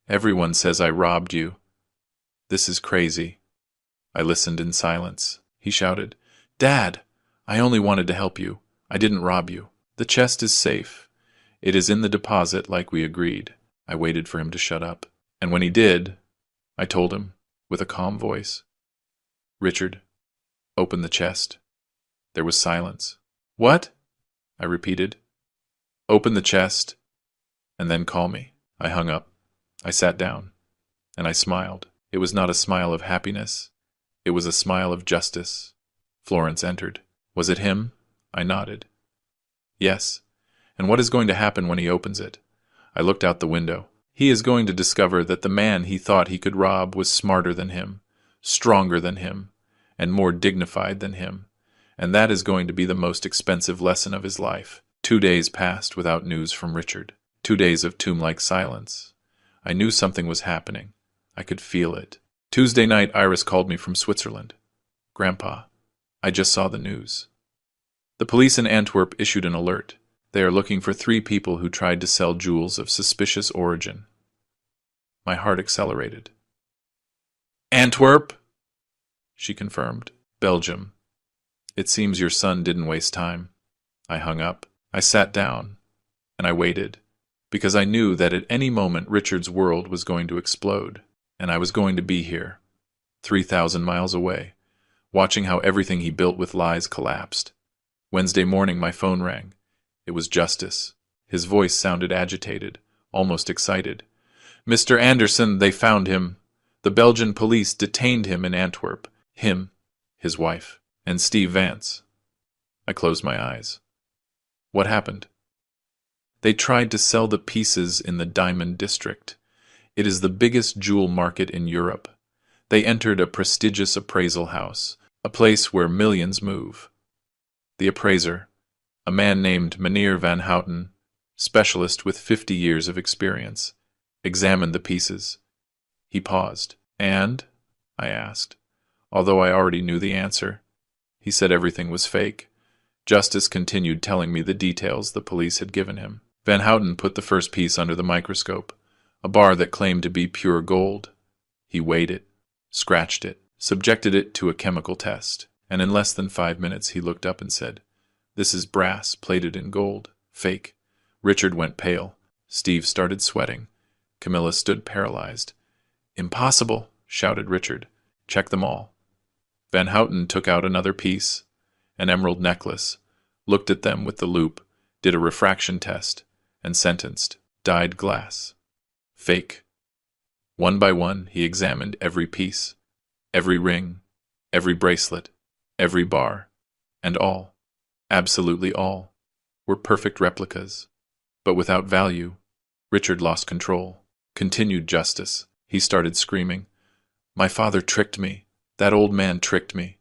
Everyone says I robbed you. This is crazy. I listened in silence. He shouted, Dad, I only wanted to help you. I didn't rob you. The chest is safe. It is in the deposit like we agreed. I waited for him to shut up. And when he did, I told him, with a calm voice, Richard, open the chest. There was silence. What? I repeated. Open the chest, and then call me. I hung up. I sat down, and I smiled. It was not a smile of happiness. It was a smile of justice. Florence entered. Was it him? I nodded. Yes. And what is going to happen when he opens it? I looked out the window. He is going to discover that the man he thought he could rob was smarter than him, stronger than him, and more dignified than him. And that is going to be the most expensive lesson of his life. 2 days passed without news from Richard. 2 days of tomb-like silence. I knew something was happening. I could feel it. Tuesday night, Iris called me from Switzerland. Grandpa, I just saw the news. The police in Antwerp issued an alert. They are looking for 3 people who tried to sell jewels of suspicious origin. My heart accelerated. Antwerp? She confirmed. Belgium. It seems your son didn't waste time. I hung up. I sat down, and I waited, because I knew that at any moment Richard's world was going to explode, and I was going to be here, 3,000 miles away, watching how everything he built with lies collapsed. Wednesday morning my phone rang. It was Justice. His voice sounded agitated, almost excited. Mr. Anderson, they found him. The Belgian police detained him in Antwerp. Him, his wife, and Steve Vance. I closed my eyes. What happened? They tried to sell the pieces in the Diamond District. It is the biggest jewel market in Europe. They entered a prestigious appraisal house, a place where millions move. The appraiser, a man named Meneer Van Houten, specialist with 50 years of experience, examined the pieces. He paused. "And?" I asked, although I already knew the answer. He said everything was fake. Justice continued telling me the details the police had given him. Van Houten put the first piece under the microscope, a bar that claimed to be pure gold. He weighed it, scratched it, subjected it to a chemical test, and in less than 5 minutes he looked up and said, "This is brass plated in gold. Fake." Richard went pale. Steve started sweating. Camilla stood paralyzed. "Impossible!" shouted Richard. "Check them all." Van Houten took out another piece, an emerald necklace, looked at them with the loupe, did a refraction test, and sentenced, "Dyed glass. Fake." One by one, he examined every piece, every ring, every bracelet, every bar, and all, absolutely all, were perfect replicas, but without value. Richard lost control. Continued Justice. He started screaming, "My father tricked me. That old man tricked me."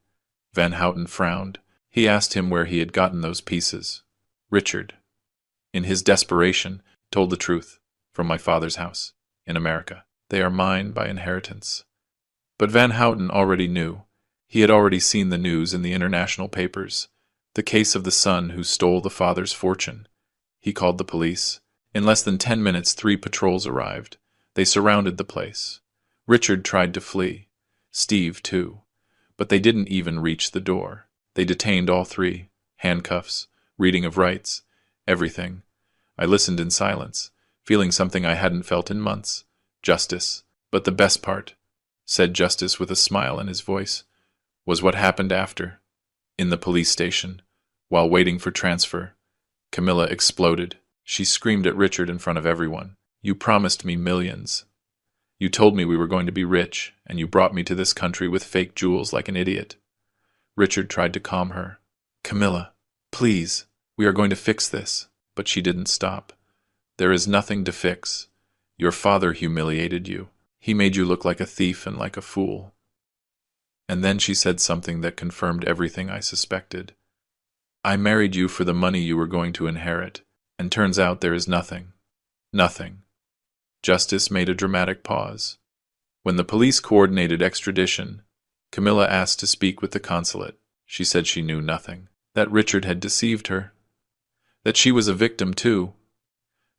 Van Houten frowned. He asked him where he had gotten those pieces. Richard, in his desperation, told the truth. "From my father's house, in America. They are mine by inheritance." But Van Houten already knew. He had already seen the news in the international papers. The case of the son who stole the father's fortune. He called the police. In less than 10 minutes, 3 patrols arrived. They surrounded the place. Richard tried to flee. Steve, too. But they didn't even reach the door. They detained all 3. Handcuffs, reading of rights, everything. I listened in silence, feeling something I hadn't felt in months. Justice. But the best part, said Justice with a smile in his voice, was what happened after. In the police station, while waiting for transfer, Camilla exploded. She screamed at Richard in front of everyone. "You promised me millions. You told me we were going to be rich, and you brought me to this country with fake jewels like an idiot." Richard tried to calm her. "Camilla, please, we are going to fix this." But she didn't stop. "There is nothing to fix. Your father humiliated you. He made you look like a thief and like a fool." And then she said something that confirmed everything I suspected. "I married you for the money you were going to inherit, and turns out there is nothing. Nothing." Justice made a dramatic pause. When the police coordinated extradition, Camilla asked to speak with the consulate. She said she knew nothing, that Richard had deceived her, that she was a victim too.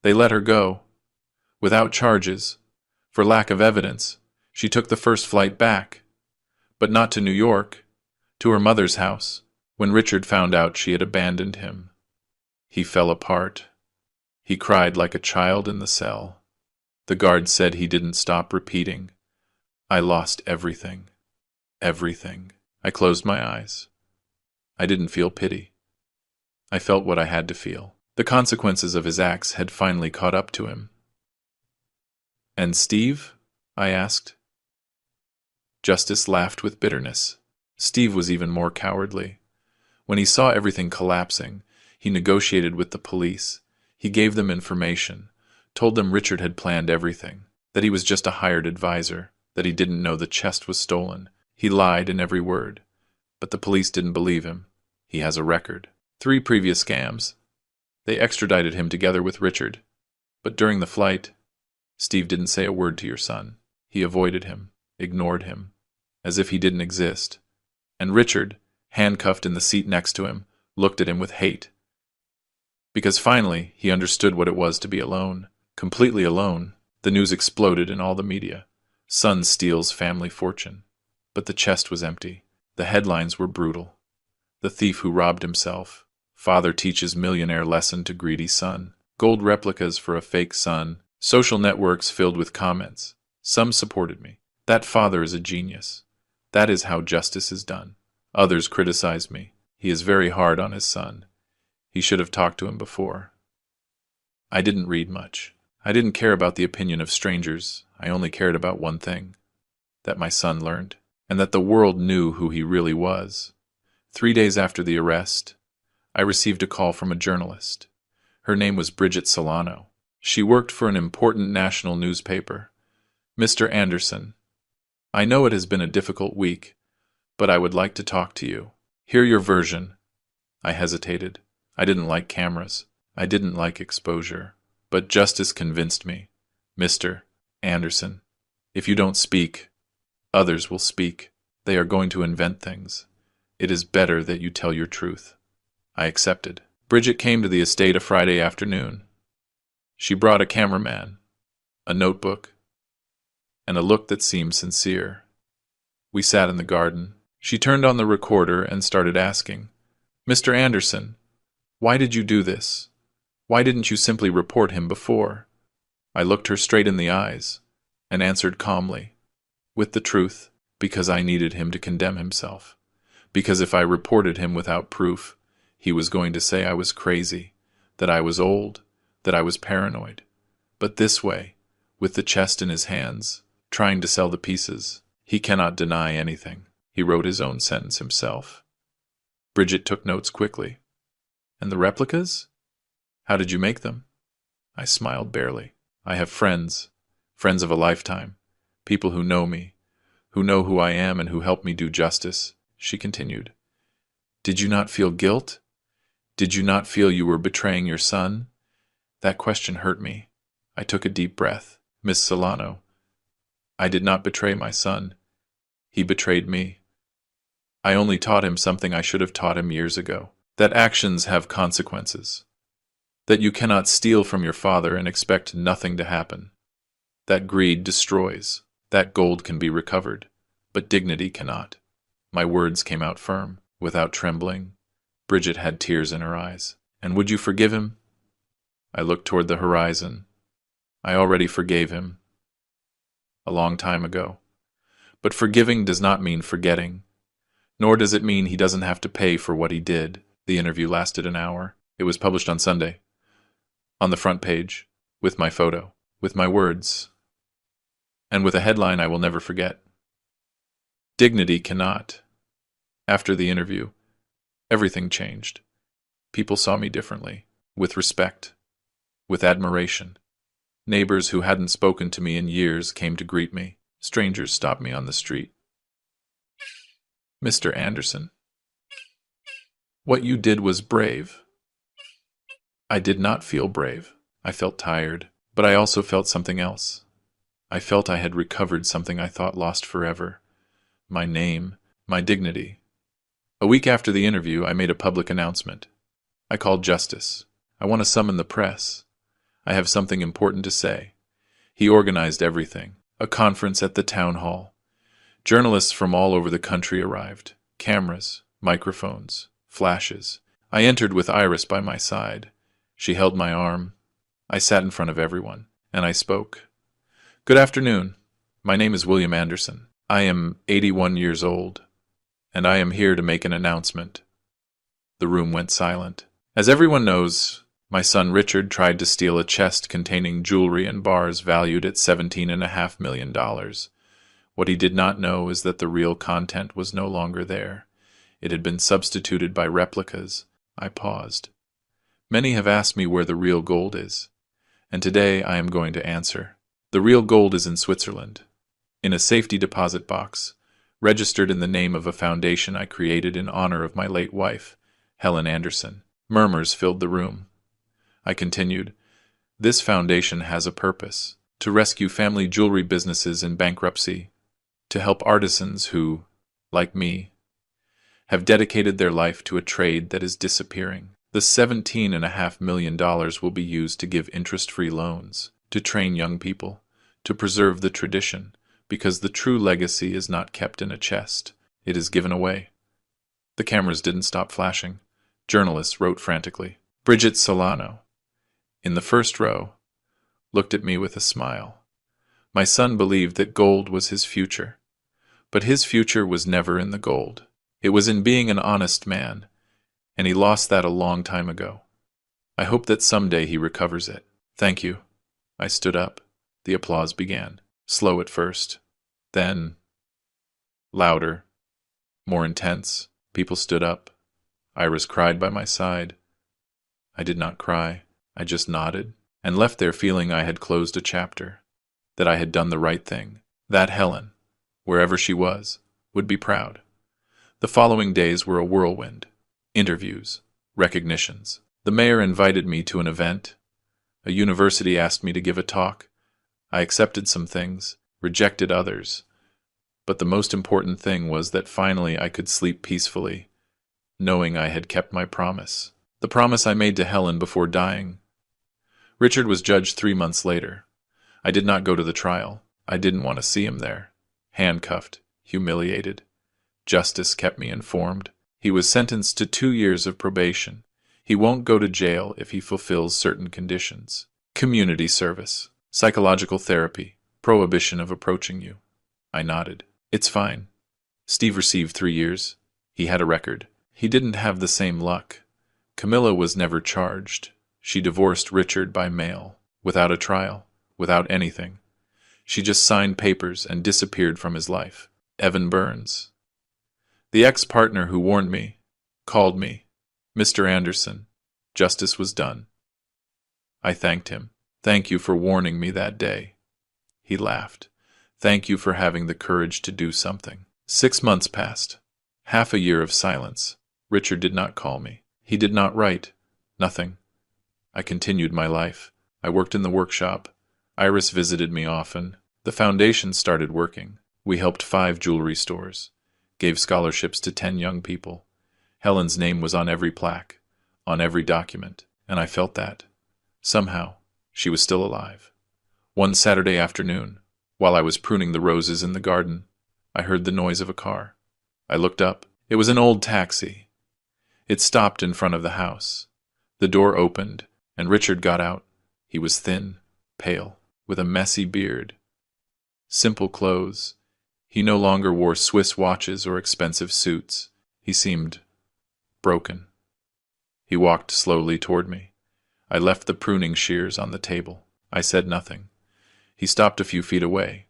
They let her go, without charges, for lack of evidence. She took the first flight back, but not to New York, to her mother's house. When Richard found out she had abandoned him, he fell apart. He cried like a child in the cell. The guard said he didn't stop repeating, "I lost everything. Everything." I closed my eyes. I didn't feel pity. I felt what I had to feel. The consequences of his acts had finally caught up to him. "And Steve?" I asked. Justice laughed with bitterness. Steve was even more cowardly. When he saw everything collapsing, he negotiated with the police. He gave them information, told them Richard had planned everything, that he was just a hired advisor, that he didn't know the chest was stolen. He lied in every word. But the police didn't believe him. He has a record. 3 previous scams. They extradited him together with Richard. But during the flight, Steve didn't say a word to your son. He avoided him, ignored him, as if he didn't exist. And Richard, handcuffed in the seat next to him, looked at him with hate. Because finally, he understood what it was to be alone, completely alone. The news exploded in all the media. Son steals family fortune. But the chest was empty. The headlines were brutal. The thief who robbed himself. Father teaches millionaire lesson to greedy son. Gold replicas for a fake son. Social networks filled with comments. Some supported me. That father is a genius. That is how justice is done. Others criticized me. He is very hard on his son. He should have talked to him before. I didn't read much. I didn't care about the opinion of strangers. I only cared about one thing. That my son learned. And that the world knew who he really was. 3 days after the arrest, I received a call from a journalist. Her name was Bridget Solano. She worked for an important national newspaper. "Mr. Anderson, I know it has been a difficult week, But I would like to talk to you. Hear your version. I hesitated. I didn't like cameras. I didn't like exposure. But justice convinced me. Mr. Anderson, if you don't speak, others will speak. They are going to invent things. It is better that you tell your truth. I accepted. Bridget came to the estate a Friday afternoon. She brought a cameraman, a notebook, and a look that seemed sincere. We sat in the garden. She turned on the recorder and started asking, Mr. Anderson, why did you do this? Why didn't you simply report him before? I looked her straight in the eyes and answered calmly, with the truth, because I needed him to condemn himself. Because if I reported him without proof, he was going to say I was crazy, that I was old, that I was paranoid. But this way, with the chest in his hands, trying to sell the pieces, he cannot deny anything. He wrote his own sentence himself. Bridget took notes quickly. And the replicas? How did you make them? I smiled barely. I have friends, friends of a lifetime, people who know me, who know who I am and who help me do justice, she continued. Did you not feel guilt? Did you not feel you were betraying your son? That question hurt me. I took a deep breath. Miss Solano, I did not betray my son. He betrayed me. I only taught him something I should have taught him years ago, that actions have consequences, that you cannot steal from your father and expect nothing to happen, that greed destroys, that gold can be recovered, but dignity cannot. My words came out firm, without trembling. Bridget had tears in her eyes. And would you forgive him? I looked toward the horizon. I already forgave him. A long time ago. But forgiving does not mean forgetting. Nor does it mean he doesn't have to pay for what he did. The interview lasted an hour. It was published on Sunday. On the front page, with my photo, with my words, and with a headline I will never forget. Dignity cannot. After the interview, everything changed. People saw me differently, with respect, with admiration. Neighbors who hadn't spoken to me in years came to greet me. Strangers stopped me on the street. Mr. Anderson, what you did was brave. I did not feel brave. I felt tired, but I also felt something else. I felt I had recovered something I thought lost forever. My name, my dignity. A week after the interview, I made a public announcement. I called justice. I want to summon the press. I have something important to say. He organized everything. A conference at the town hall. Journalists from all over the country arrived. Cameras, microphones, flashes. I entered with Iris by my side. She held my arm. I sat in front of everyone, and I spoke. Good afternoon. My name is William Anderson. I am 81 years old, and I am here to make an announcement. The room went silent. As everyone knows, my son Richard tried to steal a chest containing jewelry and bars valued at $17.5 million. What he did not know is that the real content was no longer there. It had been substituted by replicas. I paused. Many have asked me where the real gold is, and today I am going to answer. The real gold is in Switzerland, in a safety deposit box, registered in the name of a foundation I created in honor of my late wife, Helen Anderson. Murmurs filled the room. I continued, this foundation has a purpose, to rescue family jewelry businesses in bankruptcy, to help artisans who, like me, have dedicated their life to a trade that is disappearing. The $17.5 million will be used to give interest-free loans, to train young people, to preserve the tradition, because the true legacy is not kept in a chest, it is given away. The cameras didn't stop flashing. Journalists wrote frantically. Bridget Solano, in the first row, looked at me with a smile. My son believed that gold was his future, but his future was never in the gold. It was in being an honest man, and he lost that a long time ago. I hope that someday he recovers it. Thank you. I stood up. The applause began. Slow at first, then louder, more intense. People stood up. Iris cried by my side. I did not cry. I just nodded and left there feeling I had closed a chapter, that I had done the right thing, that Helen, wherever she was, would be proud. The following days were a whirlwind. Interviews, recognitions. The mayor invited me to an event. A university asked me to give a talk. I accepted some things, rejected others. But the most important thing was that finally I could sleep peacefully, knowing I had kept my promise. The promise I made to Helen before dying. Richard was judged 3 months later. I did not go to the trial. I didn't want to see him there. Handcuffed, humiliated. Justice kept me informed. He was sentenced to 2 years of probation. He won't go to jail if he fulfills certain conditions. Community service, psychological therapy, prohibition of approaching you. I nodded. It's fine. Steve received 3 years. He had a record. He didn't have the same luck. Camilla was never charged. She divorced Richard by mail, without a trial, without anything. She just signed papers and disappeared from his life. Evan Burns. The ex-partner who warned me, called me, Mr. Anderson. Justice was done. I thanked him. Thank you for warning me that day. He laughed. Thank you for having the courage to do something. 6 months passed. Half a year of silence. Richard did not call me. He did not write. Nothing. I continued my life. I worked in the workshop. Iris visited me often. The foundation started working. We helped 5 jewelry stores. Gave scholarships to 10 young people. Helen's name was on every plaque, on every document, and I felt that. Somehow, she was still alive. One Saturday afternoon, while I was pruning the roses in the garden, I heard the noise of a car. I looked up. It was an old taxi. It stopped in front of the house. The door opened, and Richard got out. He was thin, pale, with a messy beard. Simple clothes. He no longer wore Swiss watches or expensive suits. He seemed broken. He walked slowly toward me. I left the pruning shears on the table. I said nothing. He stopped a few feet away.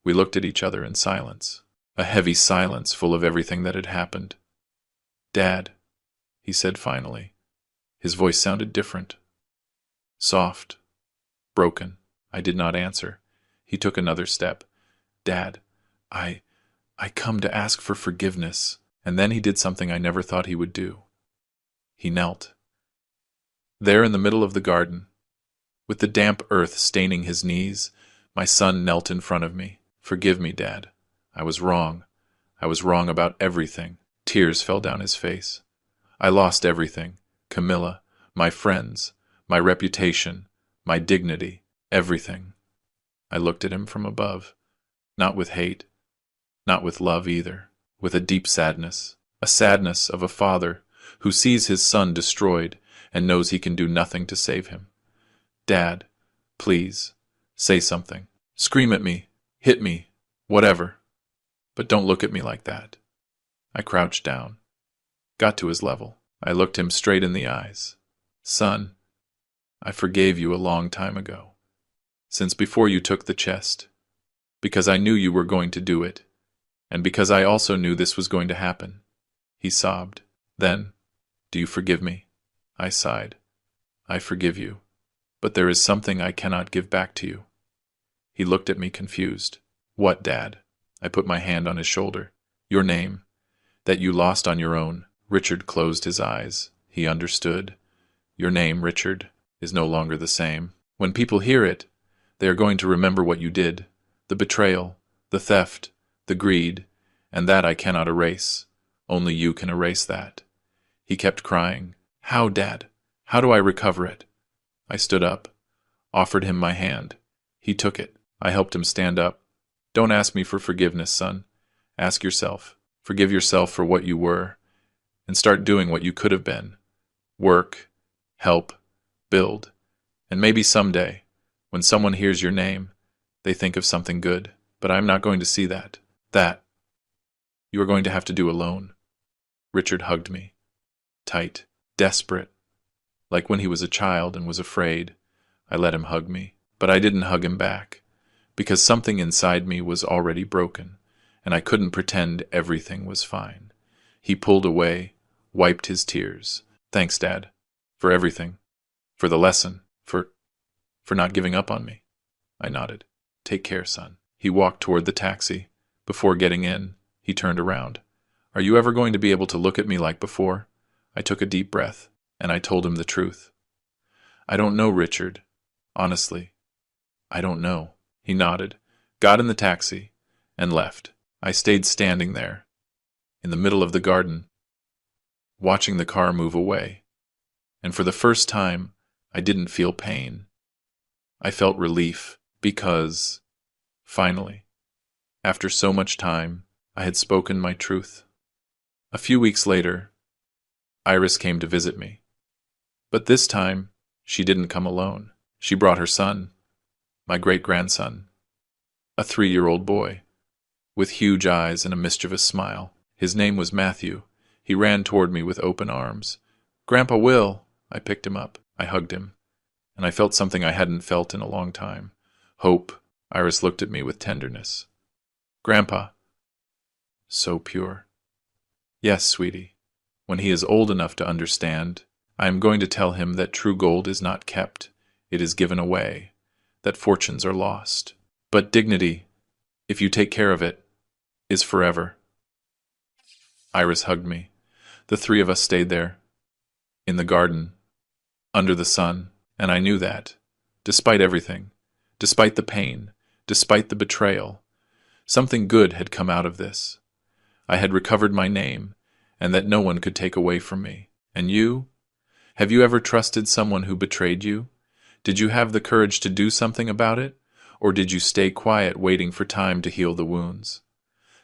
We looked at each other in silence. A heavy silence full of everything that had happened. "Dad," he said finally. His voice sounded different. Soft. Broken. I did not answer. He took another step. "Dad, I come to ask for forgiveness." And then he did something I never thought he would do. He knelt. There in the middle of the garden, with the damp earth staining his knees, my son knelt in front of me. "Forgive me, Dad. I was wrong. I was wrong about everything." Tears fell down his face. "I lost everything. Camilla, my friends, my reputation, my dignity, everything." I looked at him from above, not with hate, not with love either, with a deep sadness, a sadness of a father who sees his son destroyed and knows he can do nothing to save him. "Dad, please, say something. Scream at me, hit me, whatever. But don't look at me like that." I crouched down, got to his level. I looked him straight in the eyes. "Son, I forgave you a long time ago, since before you took the chest, because I knew you were going to do it, and because I also knew this was going to happen." He sobbed. "Then, do you forgive me?" I sighed. "I forgive you, but there is something I cannot give back to you." He looked at me confused. "What, Dad?" I put my hand on his shoulder. "Your name, that you lost on your own." Richard closed his eyes. He understood. "Your name, Richard, is no longer the same. When people hear it, they are going to remember what you did, the betrayal, the theft, the greed, and that I cannot erase. Only you can erase that." He kept crying. "How, Dad? How do I recover it?" I stood up, offered him my hand. He took it. I helped him stand up. "Don't ask me for forgiveness, son. Ask yourself. Forgive yourself for what you were, and start doing what you could have been. Work, help, build, and maybe someday, when someone hears your name, they think of something good. But I'm not going to see that. That you are going to have to do alone." Richard hugged me. Tight, desperate. Like when he was a child and was afraid, I let him hug me. But I didn't hug him back, because something inside me was already broken, and I couldn't pretend everything was fine. He pulled away, wiped his tears. "Thanks, Dad, for everything, for the lesson, for not giving up on me." I nodded. "Take care, son." He walked toward the taxi. Before getting in, he turned around. Are you ever going to be able to look at me like before? I took a deep breath, and I told him the truth. I don't know, Richard. Honestly, I don't know. He nodded, got in the taxi, and left. I stayed standing there, in the middle of the garden, watching the car move away. And for the first time, I didn't feel pain. I felt relief, because, finally, after so much time, I had spoken my truth. A few weeks later, Iris came to visit me. But this time, she didn't come alone. She brought her son, my great-grandson, a 3-year-old boy, with huge eyes and a mischievous smile. His name was Matthew. He ran toward me with open arms. "Grandpa Will!" I picked him up. I hugged him, and I felt something I hadn't felt in a long time. Hope. Iris looked at me with tenderness. "Grandpa." So pure. "Yes, sweetie. When he is old enough to understand, I am going to tell him that true gold is not kept, it is given away, that fortunes are lost. But dignity, if you take care of it, is forever." Iris hugged me. The three of us stayed there, in the garden, under the sun, and I knew that, despite everything, despite the pain, despite the betrayal, something good had come out of this. I had recovered my name, and that no one could take away from me. And you? Have you ever trusted someone who betrayed you? Did you have the courage to do something about it? Or did you stay quiet waiting for time to heal the wounds?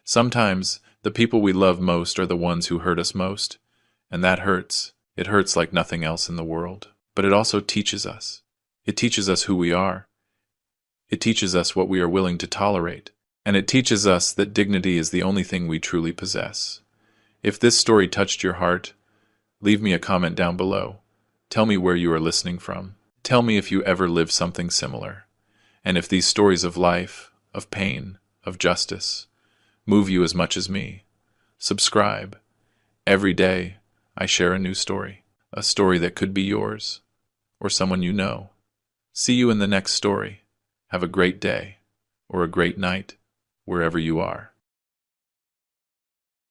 Sometimes, the people we love most are the ones who hurt us most, and that hurts. It hurts like nothing else in the world. But it also teaches us. It teaches us who we are. It teaches us what we are willing to tolerate. And it teaches us that dignity is the only thing we truly possess. If this story touched your heart, leave me a comment down below. Tell me where you are listening from. Tell me if you ever lived something similar. And if these stories of life, of pain, of justice, move you as much as me. Subscribe. Every day, I share a new story. A story that could be yours, or someone you know. See you in the next story. Have a great day, or a great night, wherever you are.